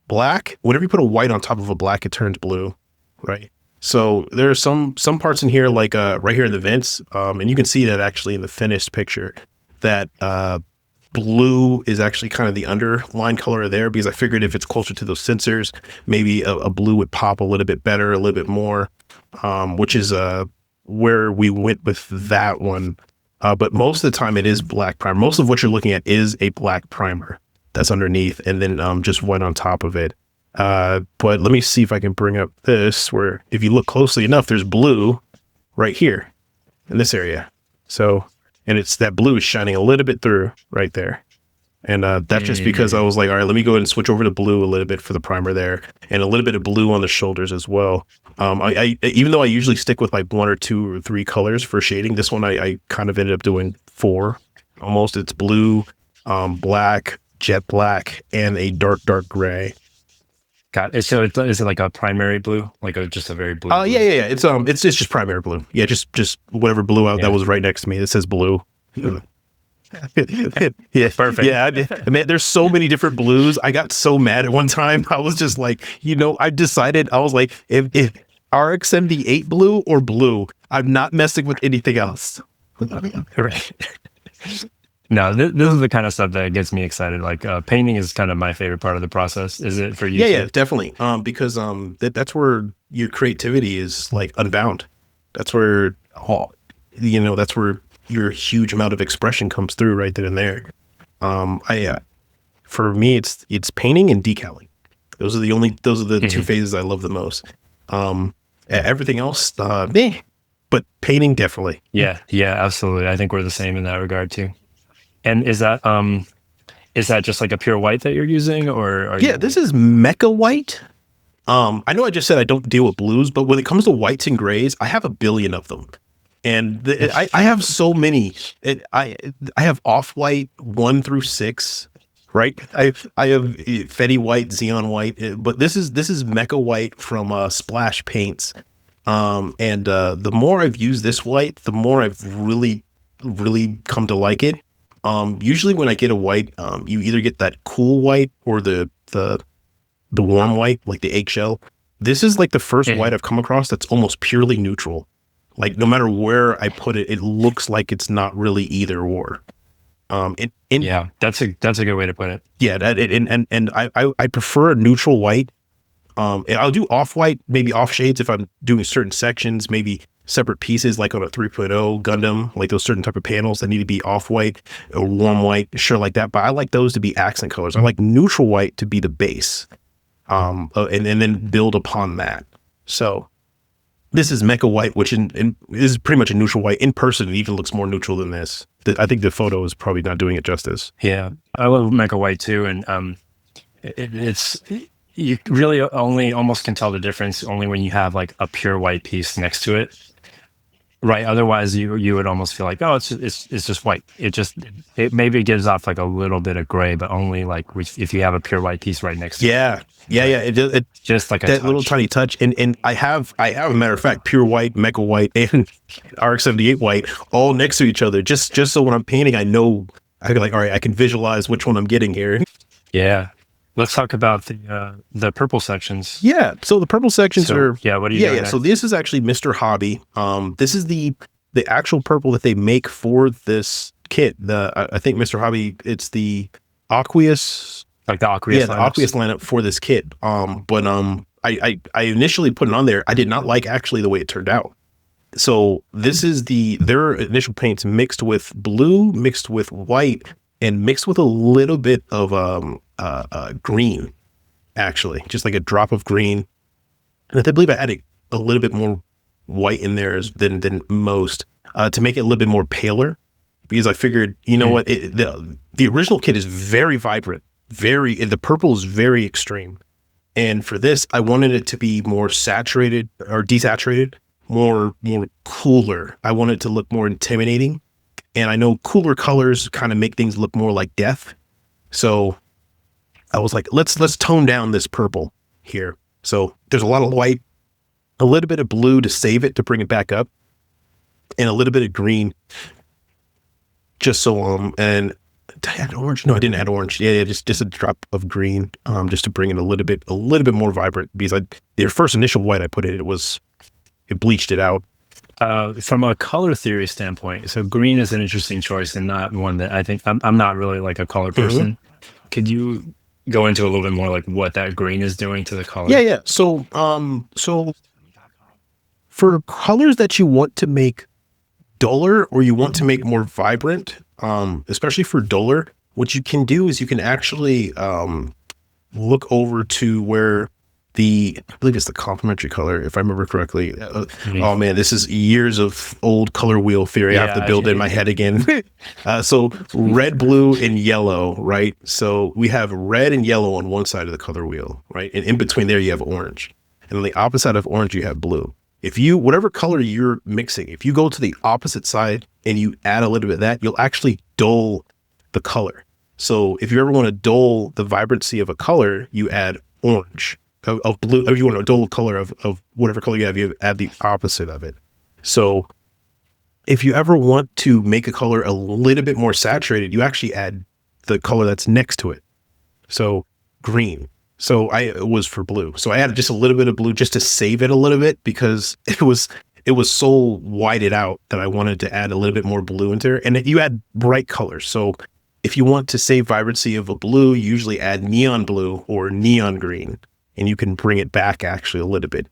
black, whenever you put a white on top of a black, it turns blue, right? So there are some parts in here, like right here in the vents, and you can see that actually in the finished picture, that blue is actually kind of the underline color there, because I figured if it's closer to those sensors, maybe a blue would pop a little bit better, a little bit more, which is where we went with that one. But most of the time it is black primer. Most of what you're looking at is a black primer that's underneath, and then just white on top of it. But let me see if I can bring up this, where if you look closely enough, there's blue right here in this area. So, and it's that blue is shining a little bit through right there. And that's just because I was like, all right, let me go ahead and switch over to blue a little bit for the primer there, and a little bit of blue on the shoulders as well. I even though I usually stick with like 1 or 2 or 3 colors for shading, this one I kind of ended up doing 4 almost. It's blue, black, jet black, and a dark gray. Got it. So is it like a primary blue, like just a very blue? Yeah. It's just primary blue. Yeah, just whatever blue out that was right next to me. It says blue. Yeah, perfect. Yeah, man, there's so many different blues. I got so mad at one time. I was just like, I decided, I was like, if RX-78 blue or blue, I'm not messing with anything else. Right. No, this is the kind of stuff that gets me excited. Like painting is kind of my favorite part of the process. Is it for you? Yeah, definitely. Because that's where your creativity is like unbound. That's where that's where your huge amount of expression comes through right then and there. For me, it's painting and decaling. Those are the 2 phases I love the most. Everything else, but painting definitely. Yeah, absolutely. I think we're the same in that regard too. And is that just like a pure white that you're using, or this is Mecha White. I know I just said I don't deal with blues, but when it comes to whites and grays, I have a billion of them. And I have so many. I have off-white 1 through 6, right? I have Fetty White, Xeon White, but this is Mecha White from Splash Paints. And the more I've used this white, the more I've really come to like it. Usually when I get a white, you either get that cool white or the warm white, like the eggshell. This is like the first white I've come across that's almost purely neutral. Like no matter where I put it, it looks like it's not really either or. Yeah, that's a good way to put it. Yeah, I prefer a neutral white. And I'll do off white, maybe off shades if I'm doing certain sections, maybe separate pieces like on a 3.0 Gundam, like those certain type of panels that need to be off white or warm white, sure, like that. But I like those to be accent colors. I like neutral white to be the base, and then build upon that. So. This is Mecha White, which is pretty much a neutral white. In person, it even looks more neutral than this. I think the photo is probably not doing it justice. Yeah, I love Mecha White too, and it's you really only almost can tell the difference only when you have like a pure white piece next to it. Right. Otherwise, you would almost feel like, oh, it's just white. It maybe gives off like a little bit of gray, but only like if you have a pure white piece right next to it. Yeah. It Just like a that little tiny touch. And I have a matter of fact, pure white, Mecha white, and RX-78 white all next to each other. Just so when I'm painting, I know I can like, all right, I can visualize which one I'm getting here. Yeah. Let's talk about the purple sections. Yeah. So the purple sections are what are you doing next? So this is actually Mr. Hobby. This is the actual purple that they make for this kit. I think Mr. Hobby, it's the Aqueous. Like the Aqueous. Yeah, the Aqueous lineup for this kit. But I initially put it on there. I did not like actually the way it turned out. So this is their initial paints mixed with blue, mixed with white, and mixed with a little bit of green, actually, just like a drop of green. And I believe I added a little bit more white in there than most to make it a little bit more paler, because I figured, you know what, the original kit is very vibrant, the purple is very extreme, and for this I wanted it to be more saturated or desaturated, more cooler. I want it to look more intimidating, and I know cooler colors kind of make things look more like death. So I was like, let's tone down this purple here. So there's a lot of white, a little bit of blue to save it, to bring it back up, and a little bit of green. Just so and did I add orange? No, I didn't add orange. Yeah, just a drop of green, just to bring it a little bit more vibrant. Because the first initial white I put in, it bleached it out. From a color theory standpoint, so green is an interesting choice, and not one that I think I'm not really like a color person. Could you go into a little bit more like what that green is doing to the color? Yeah. So for colors that you want to make duller or you want to make more vibrant, especially for duller, what you can do is you can actually look over to where I believe it's the complementary color, if I remember correctly. Oh man, this is years of old color wheel theory. I have to build in my head again. So red, blue, and yellow, right? So we have red and yellow on one side of the color wheel, right? And in between there, you have orange. And on the opposite of orange, you have blue. Whatever color you're mixing, if you go to the opposite side and you add a little bit of that, you'll actually dull the color. So if you ever want to dull the vibrancy of a color, you add orange. Of blue, or you want a dull color of whatever color you have, you add the opposite of it. So if you ever want to make a color a little bit more saturated, you actually add the color that's next to it. So green. So it was for blue. So I added just a little bit of blue just to save it a little bit, because it was so whited out that I wanted to add a little bit more blue into it. And you add bright colors. So if you want to save vibrancy of a blue, you usually add neon blue or neon green, and you can bring it back actually a little bit.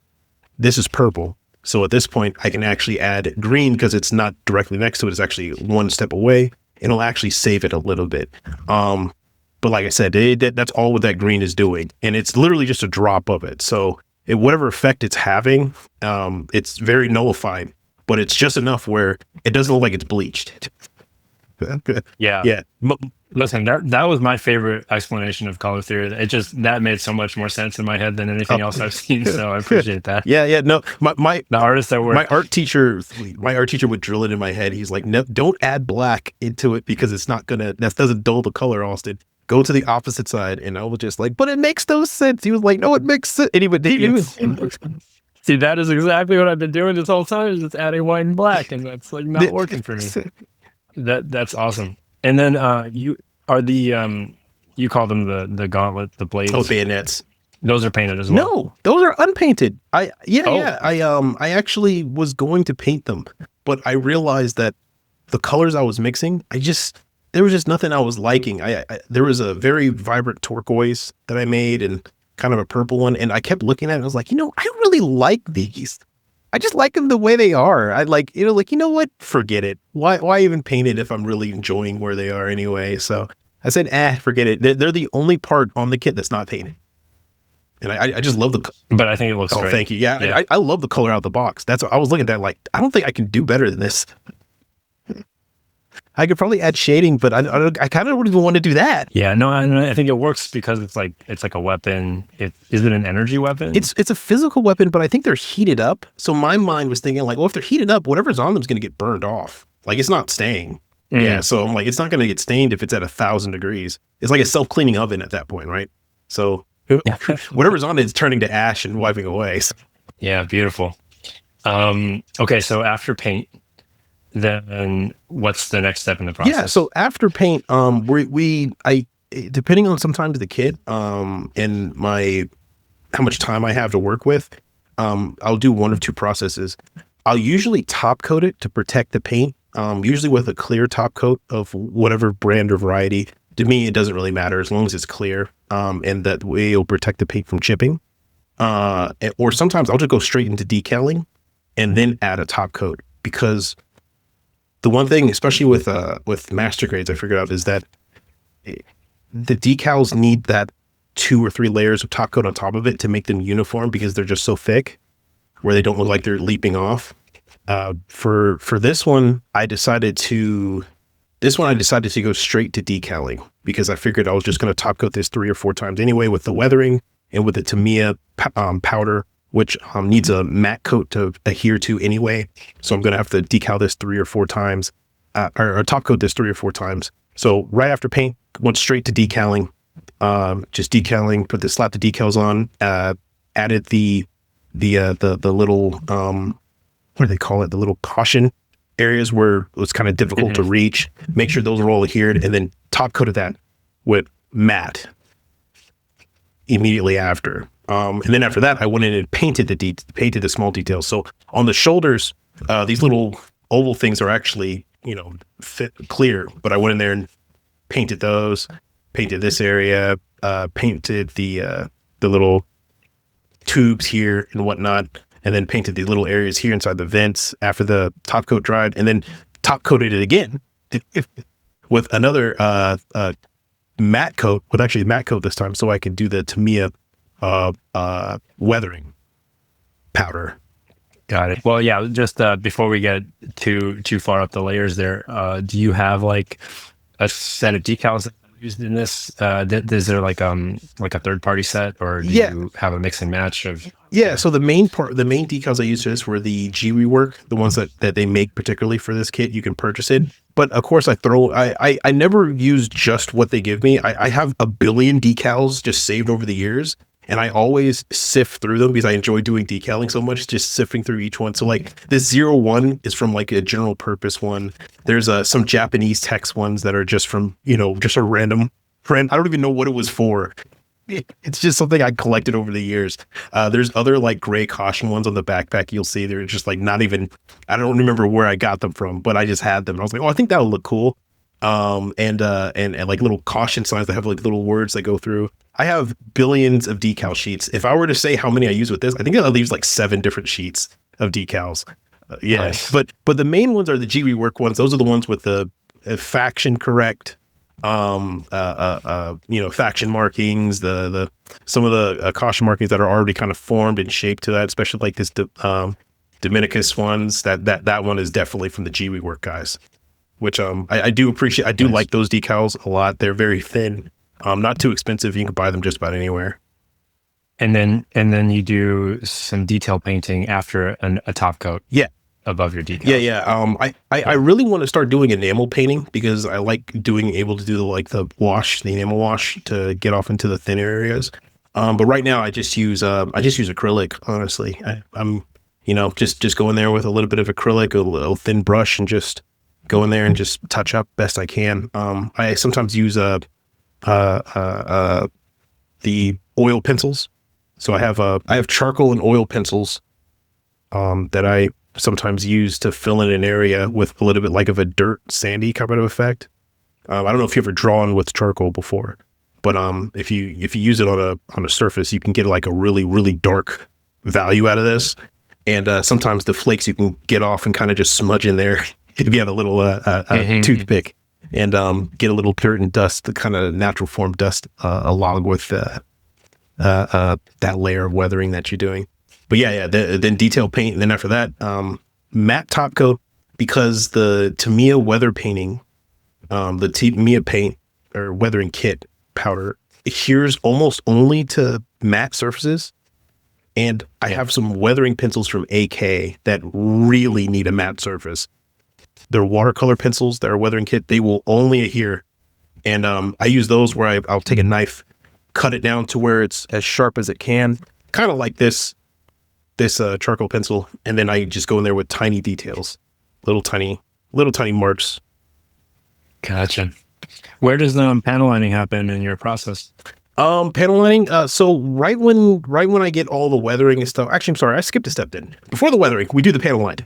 This is purple. So at this point, I can actually add green because it's not directly next to it. It's actually one step away. It'll actually save it a little bit. But like I said, that's all what that green is doing. And it's literally just a drop of it. So whatever effect it's having, it's very nullified, but it's just enough where it doesn't look like it's bleached. Yeah. Listen, that was my favorite explanation of color theory. That made so much more sense in my head than anything else I've seen. So I appreciate that. Yeah. No, the artist that my art teacher would drill it in my head. He's like, no, don't add black into it because that doesn't dull the color, Austen. Go to the opposite side. And I was just like, but it makes no sense. He was like, no, it makes sense. And he would see, that is exactly what I've been doing this whole time, is just adding white and black, and that's like not working for me. That's awesome. And then you are you call them the gauntlet, the blades. Oh, bayonets. Those are painted as well. No, those are unpainted. I actually was going to paint them, but I realized that the colors I was mixing, there was just nothing I was liking. There was a very vibrant turquoise that I made and kind of a purple one, and I kept looking at it and I was like, I really like these. I just like them the way they are. I like, you know what? Forget it. Why even paint it if I'm really enjoying where they are anyway? So I said, forget it. They're the only part on the kit that's not painted. And I just love but I think it looks great. Oh, thank you. Yeah. I love the color out of the box. I was looking at that like, I don't think I can do better than this. I could probably add shading, but I kind of don't even want to do that. Yeah, no, I think it works because it's like a weapon. Is it an energy weapon? It's a physical weapon, but I think they're heated up. So my mind was thinking like, well, if they're heated up, whatever's on them is going to get burned off. Like it's not staying. Yeah, so I'm like, it's not going to get stained if it's at 1,000 degrees. It's like a self-cleaning oven at that point, right? So whatever's on it is turning to ash and wiping away. So. Yeah, beautiful. Okay, so after paint, then what's the next step in the process? Yeah, so after paint, I depending on sometimes the kit and how much time I have to work with, I'll do one of two processes. I'll usually top coat it to protect the paint. Usually with a clear top coat of whatever brand or variety. To me, it doesn't really matter as long as it's clear, and that way it'll protect the paint from chipping. Or sometimes I'll just go straight into decaling and then add a top coat, because the one thing, especially with master grades, I figured out is that the decals need that 2 or 3 layers of top coat on top of it to make them uniform, because they're just so thick where they don't look like they're leaping off. For this one, I decided to go straight to decaling, because I figured I was just going to top coat this 3 or 4 times anyway with the weathering and with the Tamiya powder, which needs a matte coat to adhere to anyway. So I'm going to have to decal this 3 or 4 times, or top coat this 3 or 4 times. So right after paint, went straight to decaling. Just decaling, slap the decals on, added the little what do they call it? The little caution areas where it was kind of difficult to reach. Make sure those are all adhered, and then top coated that with matte immediately after. And then after that, I went in and painted the small details. So on the shoulders, these little oval things are actually, fit clear, but I went in there and painted those, painted this area, painted the little tubes here and whatnot, and then painted the little areas here inside the vents after the top coat dried, and then top coated it again with another matte coat, this time, so I could do the Tamiya weathering powder. Got it. Well, yeah, just before we get too far up the layers there, do you have like a set of decals that are used in this? Is there like a third-party set, or do you have a mix and match of? Yeah, so the main decals I used for this were the G Rework, the ones that they make particularly for this kit. You can purchase it, but of course I never use just what they give me. I have a billion decals just saved over the years, and I always sift through them because I enjoy doing decaling so much, just sifting through each one. So like this 01 is from like a general purpose one. There's some Japanese text ones that are just from, just a random friend. I don't even know what it was for. It's just something I collected over the years. There's other like gray caution ones on the backpack. You'll see they're just like not even, I don't remember where I got them from, but I just had them. And I was like, oh, I think that would look cool. And like little caution signs that have like little words that go through. I have billions of decal sheets. If I were to say how many I use with this, I think that leaves like 7 different sheets of decals. Nice. But the main ones are the G Rework ones. Those are the ones with the faction correct, faction markings, the some of the caution markings that are already kind of formed and shaped to that, especially like this Dominicus ones. That one is definitely from the G Rework guys, which I do appreciate. I do Nice. like those decals a lot. They're very thin, not too expensive. You can buy them just about anywhere. And then you do some detail painting after a top coat. Yeah. Above your decals. Yeah. I really want to start doing enamel painting, because I like able to do the enamel wash to get off into the thin areas. But right now I just use acrylic. Honestly, I'm just go in there with a little bit of acrylic, a little thin brush, and just go in there and just touch up best I can. I sometimes use the oil pencils. So I have charcoal and oil pencils that I sometimes use to fill in an area with a little bit like of a dirt sandy kind of effect. I don't know if you've ever drawn with charcoal before, but if you use it on a surface, you can get like a really, really dark value out of this. And sometimes the flakes you can get off and kind of just smudge in there if you have a little toothpick, and get a little dirt and dust, the kind of natural form dust along with that layer of weathering that you're doing. But then detail paint, and then after that, matte top coat, because the Tamiya weather painting the Mia paint or weathering kit powder adheres almost only to matte surfaces. And I have some weathering pencils from AK that really need a matte surface. They're watercolor pencils that are weathering kit. They will only adhere. And I use those where I'll take a knife, cut it down to where it's as sharp as it can, kind of like this charcoal pencil. And then I just go in there with tiny details, little tiny marks. Gotcha. Where does the panel lining happen in your process? Panel lining. So right when I get all the weathering and stuff. Actually, I'm sorry, I skipped a step. Then before the weathering, we do the panel line.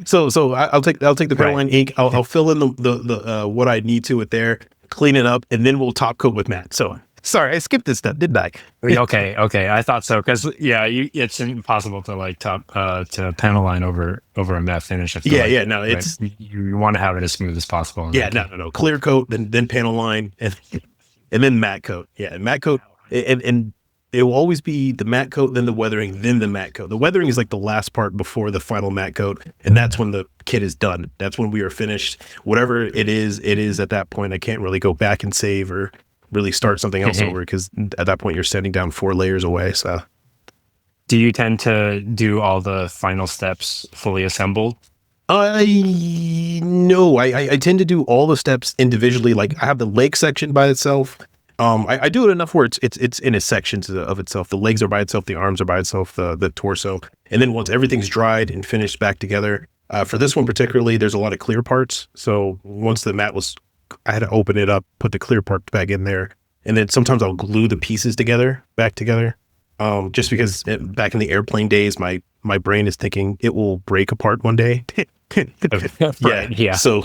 So I'll take the panel line ink. I'll fill in the what I need to with there, clean it up, and then we'll top coat with matte. So sorry, I skipped this step, didn't I? Okay. I thought so because it's impossible to like to panel line over a matte finish. No, it's you want to have it as smooth as possible. Yeah, no, clear coat, then panel line, and then matte coat. Yeah, matte coat, and it will always be the matte coat, then the weathering, then the matte coat. The weathering is like the last part before the final matte coat, and that's when the kit is done. That's when we are finished. Whatever it is at that point. I can't really go back and save or really start something else over because at that point you're sanding down 4 layers away. So, do you tend to do all the final steps fully assembled? No, I tend to do all the steps individually. Like I have the leg section by itself. I do it enough where it's in a section of itself. The legs are by itself, the arms are by itself, the torso, and then once everything's dried and finished back together. For this one particularly, there's a lot of clear parts. So once the matte was, I had to open it up, put the clear part back in there, and then sometimes I'll glue the pieces back together. Just because back in the airplane days, my brain is thinking it will break apart one day. Yeah. So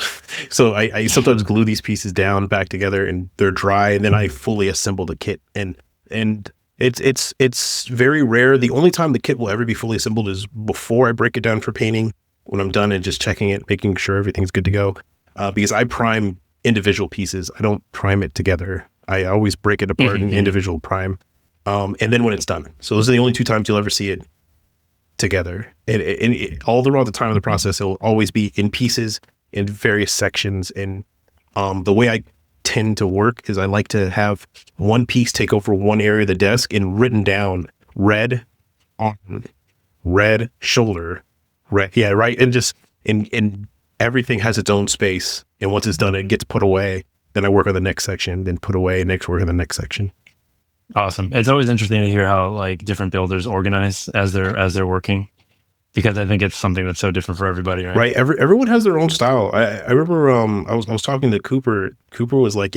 I sometimes glue these pieces down back together, and they're dry, and then I fully assemble the kit. And it's very rare. The only time the kit will ever be fully assembled is before I break it down for painting. When I'm done and just checking it, making sure everything's good to go. Because I prime individual pieces. I don't prime it together. I always break it apart in individual prime. And then when it's done. So those are the only 2 times you'll ever see it together. And all throughout the time of the process, it'll always be in pieces in various sections. And the way I tend to work is I like to have one piece take over one area of the desk and written down red arm, red shoulder, red, right. And just in everything has its own space. And once it's done, it gets put away. Then I work on the next section, then put away, next work on the next section. Awesome. It's always interesting to hear how like different builders organize as they're working, because I think it's something that's so different for everybody, right? Right. Everyone has their own style. I remember I was talking to Cooper. Cooper was like,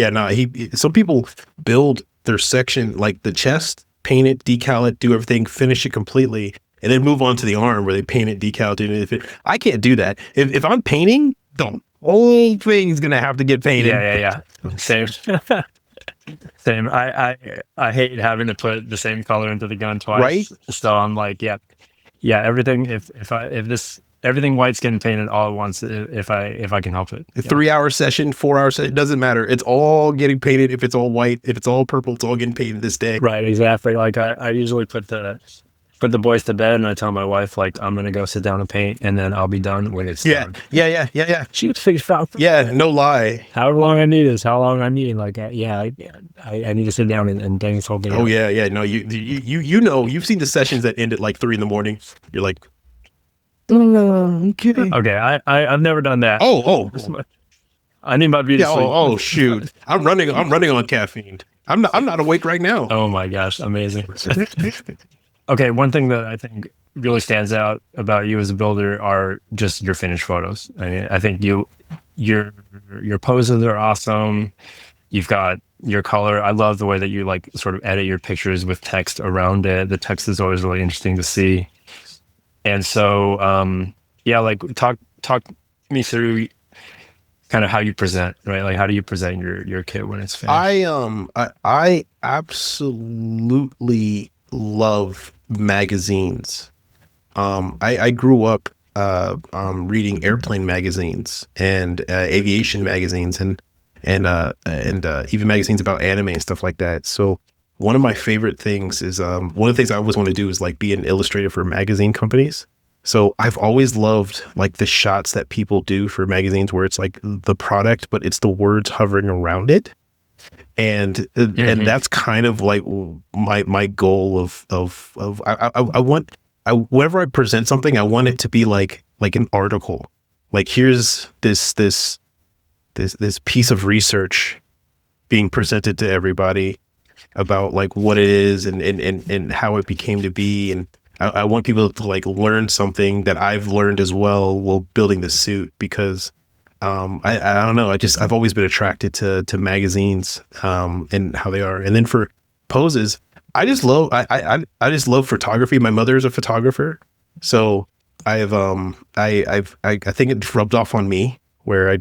some people build their section like the chest, paint it, decal it, do everything, finish it completely, and then move on to the arm where they paint it, decal it. I can't do that. If I'm painting, the whole thing's gonna have to get painted. Yeah. Same. Same. I hate having to put the same color into the gun twice. Right. So I'm like, everything. If everything white's getting painted all at once, if I can help it. A 3-hour session, 4-hour session, it doesn't matter. It's all getting painted. If it's all white, if it's all purple, it's all getting painted this day. Right. Exactly. Like I usually put the boys to bed, and I tell my wife, like, I'm going to go sit down and paint, and then I'll be done when it's done. Yeah. She would figure out. Yeah, no lie. However long I need is how long I'm needing. Like, I need to sit down and dang this whole thing. Oh, yeah. No, you know, you've seen the sessions that end at like 3 a.m. You're like, okay, I've never done that. Oh. I need my beauty sleep. Oh, shoot. I'm running on caffeine. I'm not awake right now. Oh my gosh, amazing. Okay, one thing that I think really stands out about you as a builder are just your finished photos. I mean, I think your poses are awesome. You've got your color. I love the way that you like sort of edit your pictures with text around it. The text is always really interesting to see. And so, like talk me through kind of how you present, right? Like, how do you present your kit when it's finished? I absolutely love magazines. I grew up reading airplane magazines and aviation magazines and even magazines about anime and stuff like that. So one of my favorite things is one of the things I always want to do is like be an illustrator for magazine companies. So I've always loved like the shots that people do for magazines where it's like the product, but it's the words hovering around it. And that's kind of like my goal of I want whenever I present something, I want it to be like an article. Like here's this piece of research being presented to everybody about like what it is and how it became to be. And I want people to like learn something that I've learned as well while building the suit, because I don't know. I've always been attracted to magazines and how they are. And then for poses, I just love photography. My mother is a photographer, so I think it rubbed off on me where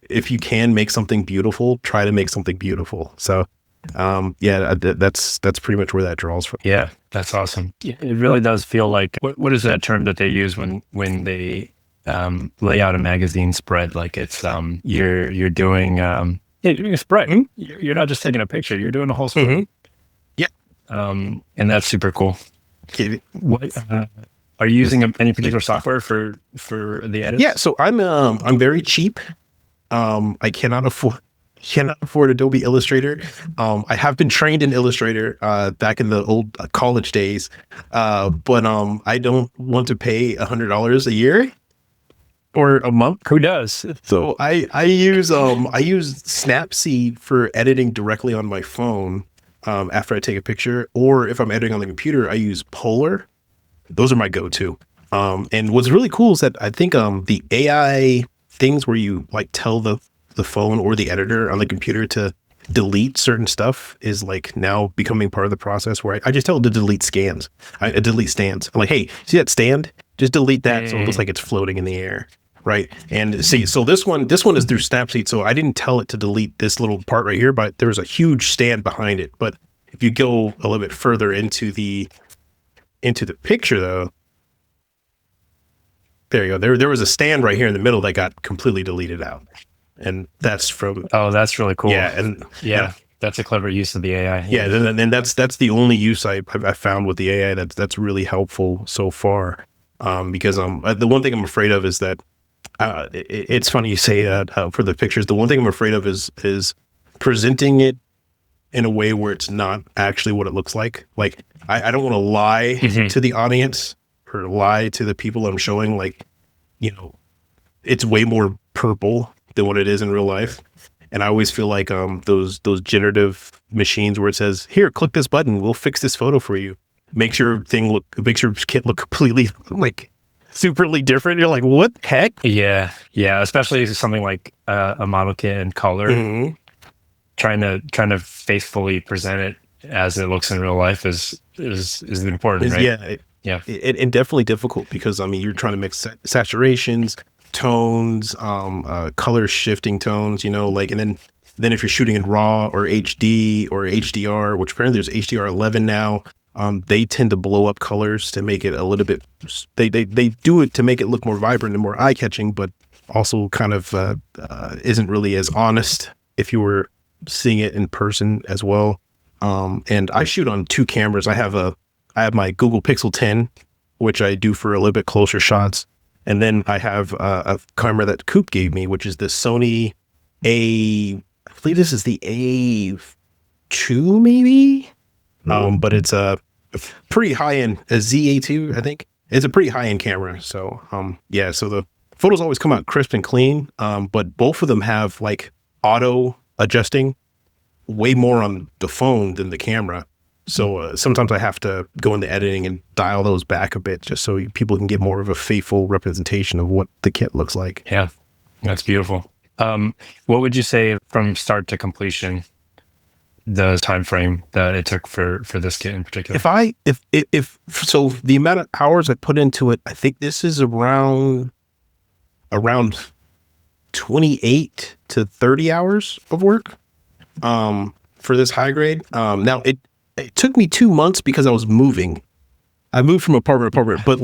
if you can make something beautiful, try to make something beautiful. So that's pretty much where that draws from. Yeah, that's awesome. Yeah, it really does feel like what is that term that they use when they lay out a magazine spread? Like it's you're doing a spread. You're not just taking a picture, you're doing a whole spread. Yeah. And that's super cool. What are you using any particular software for the edits? Yeah, so I'm very cheap. I cannot afford Adobe Illustrator. I have been trained in Illustrator back in the old college days, but I don't want to pay $100 a year or a month. Who does? So I use Snapseed for editing directly on my phone after I take a picture, or if I'm editing on the computer, I use Polar. Those are my go-to. And what's really cool is that I think the AI things where you like tell the phone or the editor on the computer to delete certain stuff is like now becoming part of the process, where I just tell it to delete stands. I'm like, hey, see that stand? Just delete that. So it looks like it's floating in the air. Right. And see, so this one is through Snapseed. So I didn't tell it to delete this little part right here, but there's a huge stand behind it. But if you go a little bit further into the picture though, there you go. There was a stand right here in the middle that got completely deleted out. And that's from... Oh, that's really cool. Yeah. That's a clever use of the AI. Yeah. And that's the only use I found with the AI that's really helpful so far. Because the one thing I'm afraid of is that it's funny you say that for the pictures. The one thing I'm afraid of is presenting it in a way where it's not actually what it looks like. Like I don't want to lie to the audience or lie to the people I'm showing. Like, it's way more purple than what it is in real life. And I always feel like those generative machines where it says, here, click this button, we'll fix this photo for you. Makes your kit look completely like superly different. You're like, what the heck? Yeah. Especially something like a model kit in color. Trying to faithfully present it as it looks in real life is important, right? Yeah. And definitely difficult because you're trying to mix saturations, tones, color shifting tones, and then if you're shooting in RAW or HD or HDR, which apparently there's HDR 11 now, they tend to blow up colors to make it a little bit, they do it to make it look more vibrant and more eye-catching, but also kind of isn't really as honest if you were seeing it in person as well. And I shoot on two cameras. I have my Google Pixel 10, which I do for a little bit closer shots. And then I have a camera that Coop gave me, which is the Sony I believe this is the A2 maybe? But it's a pretty high-end, a ZA2, I think. It's a pretty high-end camera. So, so the photos always come out crisp and clean. But both of them have like auto adjusting way more on the phone than the camera. So sometimes I have to go into editing and dial those back a bit just so people can get more of a faithful representation of what the kit looks like. Yeah, that's beautiful. What would you say from start to completion, the time frame that it took for this kit in particular? If so the amount of hours I put into it, I think this is around 28 to 30 hours of work for this high grade. Now it took me 2 months because I was moving. I moved from apartment to apartment, but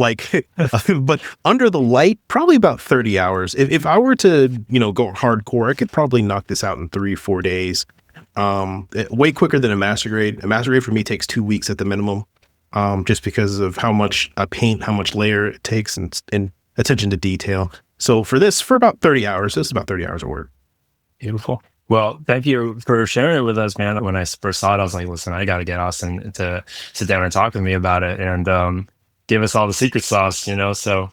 but under the light, probably about 30 hours. If I were to, go hardcore, I could probably knock this out in 3-4 days. Way quicker than a master grade. A master grade for me takes 2 weeks at the minimum. just because of how much I paint, how much layer it takes, and attention to detail. So for about 30 hours, this is about 30 hours of work. Beautiful. Well, thank you for sharing it with us, man. When I first saw it, I was like, listen, I got to get Austen to sit down and talk with me about it and give us all the secret sauce, so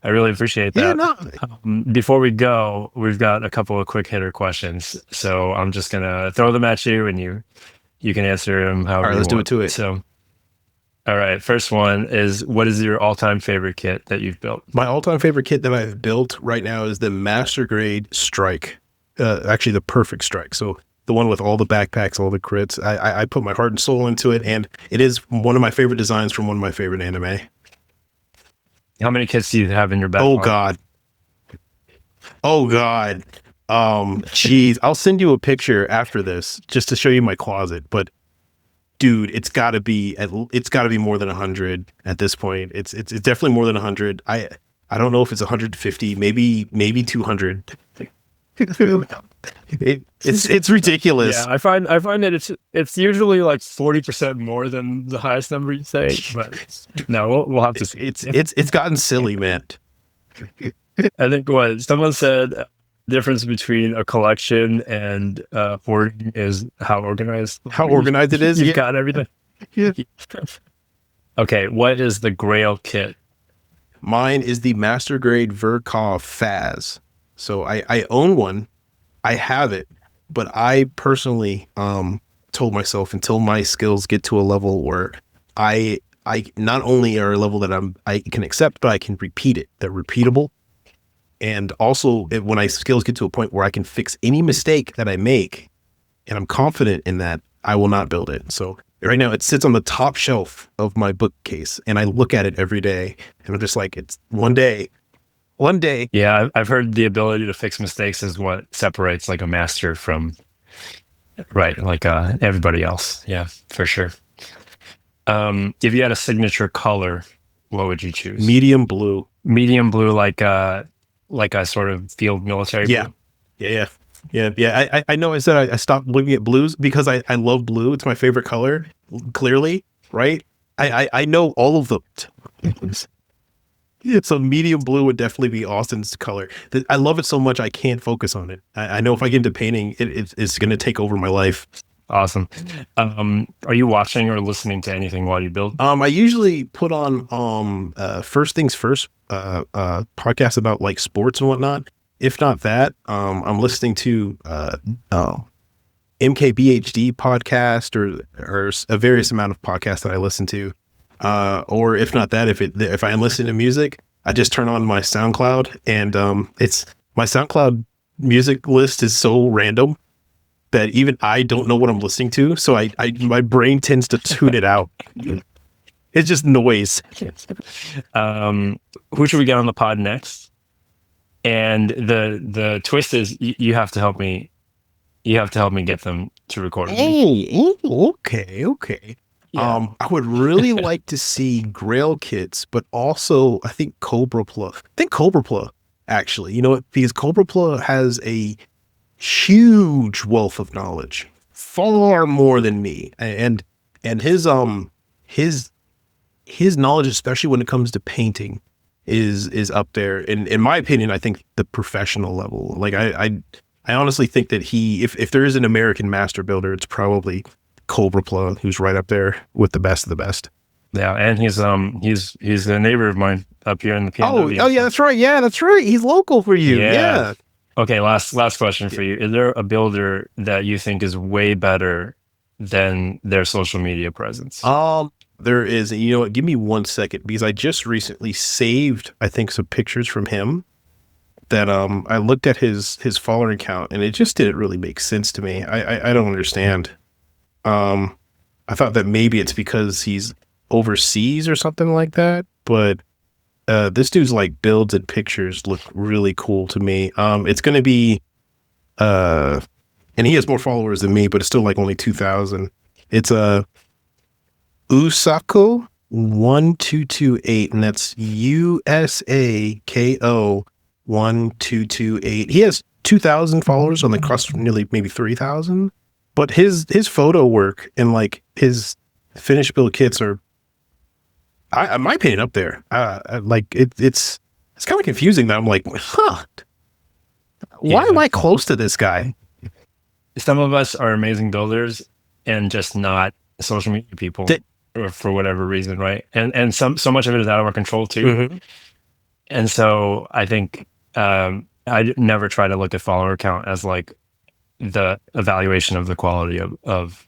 I really appreciate that. Yeah, no. Before we go, we've got a couple of quick hitter questions. So I'm just going to throw them at you and you can answer them however you want. All right, let's do it to it. So, all right, first one is, what is your all-time favorite kit that you've built? My all-time favorite kit that I've built right now is the Master Grade Strike. Actually, the Perfect Strike. So the one with all the backpacks, all the crits. I put my heart and soul into it, and it is one of my favorite designs from one of my favorite anime. How many kits do you have in your backlog? Oh God. Geez, I'll send you a picture after this just to show you my closet. But dude, it's got to be more than 100 at this point. It's definitely more than 100. I don't know if it's 150, maybe 200. It's ridiculous. Yeah, I find that it's usually like 40% more than the highest number you say, but no, we'll have to see. It's gotten silly, man. I think what someone said, difference between a collection and hoarding is how organized it is. You've got everything. Yeah. Okay, what is the Grail kit? Mine is the Master Grade Verkov Faz. So I own one, I have it, but I personally told myself until my skills get to a level where I not only are a level that I can accept, but I can repeat it. They're repeatable, and also when my skills get to a point where I can fix any mistake that I make, and I'm confident in that, I will not build it. So right now it sits on the top shelf of my bookcase, and I look at it every day, and I'm just like, it's one day. Yeah, I've heard the ability to fix mistakes is what separates like a master from everybody else. Yeah, for sure. If you had a signature color, what would you choose? Medium blue, like a sort of field military blue. Yeah. I know I said I stopped looking at blues because I love blue. It's my favorite color, clearly, right? I know all of them. So medium blue would definitely be Austen's color. I love it so much I can't focus on it. I know if I get into painting, it's going to take over my life. Awesome. Are you watching or listening to anything while you build? I usually put on First Things First podcasts about like sports and whatnot. If not that, I'm listening to MKBHD podcast or a various amount of podcasts that I listen to. Or if not that, if I am listening to music, I just turn on my SoundCloud, and it's my SoundCloud music list is so random that even I don't know what I'm listening to. So my brain tends to tune it out. It's just noise. Who should we get on the pod next? And the twist is you have to help me. You have to help me get them to record. Okay. Yeah. I would really like to see Grail kits, but also I think Cobra Pla, actually, you know what? Because Cobra Pla has a huge wealth of knowledge, far more than me, and his knowledge, especially when it comes to painting, is up there. In my opinion, I think the professional level. Like I honestly think that if there is an American master builder, it's probably Cobra Pla, who's right up there with the best of the best. Yeah, and he's a neighbor of mine up here in the PNW. Oh yeah, that's right. Yeah, that's right. He's local for you. Yeah. Okay, last question for you. Is there a builder that you think is way better than their social media presence? There is. You know what? Give me 1 second, because I just recently saved, I think, some pictures from him that I looked at his following count, and it just didn't really make sense to me. I don't understand. I thought that maybe it's because he's overseas or something like that, but this dude's like builds and pictures look really cool to me. It's going to be, and he has more followers than me, but it's still like only 2,000. It's Usako 1228, and that's USAKO 1228. He has 2,000 followers on the crust, nearly maybe 3,000. But his photo work and like his finished build kits are I my opinion up there. Like it's kind of confusing that I'm like, why am I close to this guy? Some of us are amazing builders and just not social media people or for whatever reason, right? And so much of it is out of our control too. Mm-hmm. And so I think I never try to look at follower count as like the evaluation of the quality of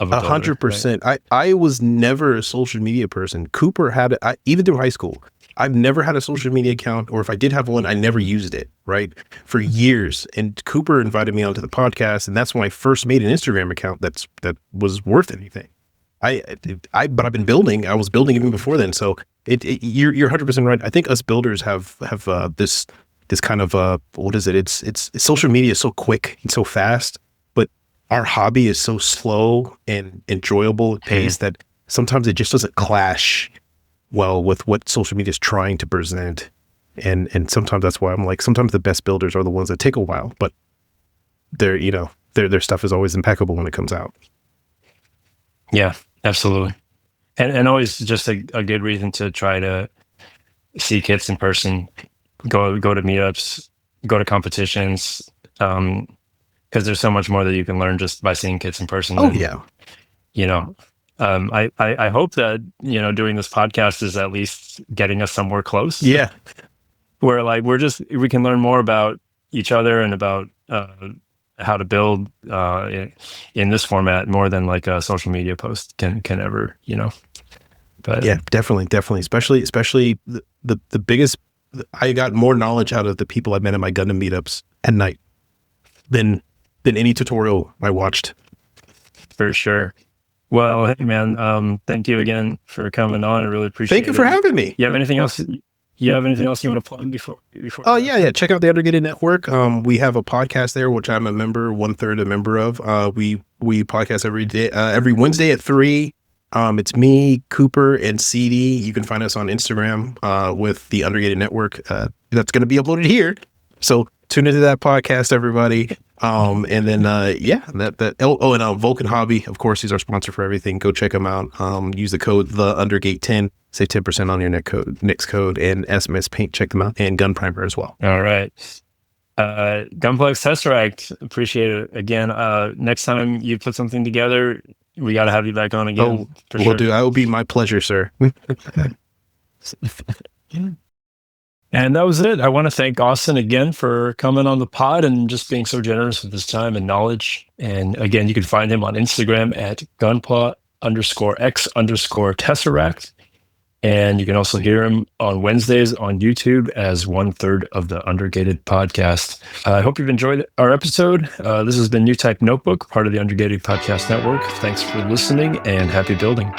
a builder, 100%. Right? I was never a social media person. Cooper had it, even through high school. I've never had a social media account, or if I did have one, I never used it, right? For years. And Cooper invited me onto the podcast, and that's when I first made an Instagram account that was worth anything. But I've been building. I was building even before then. So you're 100% right. I think us builders have this kind of what is it? It's social media is so quick and so fast, but our hobby is so slow and enjoyable at pace that sometimes it just doesn't clash well with what social media is trying to present. And sometimes that's why I'm like, sometimes the best builders are the ones that take a while, but their stuff is always impeccable when it comes out. Yeah, absolutely. And always just a good reason to try to see kits in person, go to meetups, go to competitions, because there's so much more that you can learn just by seeing kits in person. Oh, yeah. I hope that, doing this podcast is at least getting us somewhere close. Yeah. Where like we can learn more about each other and about how to build in this format more than like a social media post can ever, But yeah, definitely. Especially the biggest. I got more knowledge out of the people I met at my Gundam meetups at night than any tutorial I watched. For sure. Well, hey man, thank you again for coming on. I really appreciate it. Thank you for having me. You have anything else? You want to plug before? Oh yeah. Check out the Undergated Network. We have a podcast there, which I'm a member, 1/3 a member of. We podcast every day, every Wednesday at 3. It's me, Cooper, and CD. You can find us on Instagram with the Undergated Network. That's going to be uploaded here. So tune into that podcast, everybody. And then Vulcan Hobby, of course, he's our sponsor for everything. Go check him out. Use the code TheUndergate10. Save 10% on your next code, and SMS Paint. Check them out, and Gun Primer as well. All right. Gunpla Tesseract, appreciate it again. Next time you put something together, we got to have you back on again. Will do. It will be my pleasure, sir. And that was it. I want to thank Austen again for coming on the pod and just being so generous with his time and knowledge. And again, you can find him on Instagram at gunpla_x_tesseract. And you can also hear him on Wednesdays on YouTube as 1/3 of the Undergated Podcast. I hope you've enjoyed our episode. This has been Newtype Notebook, part of the Undergated Podcast Network. Thanks for listening and happy building.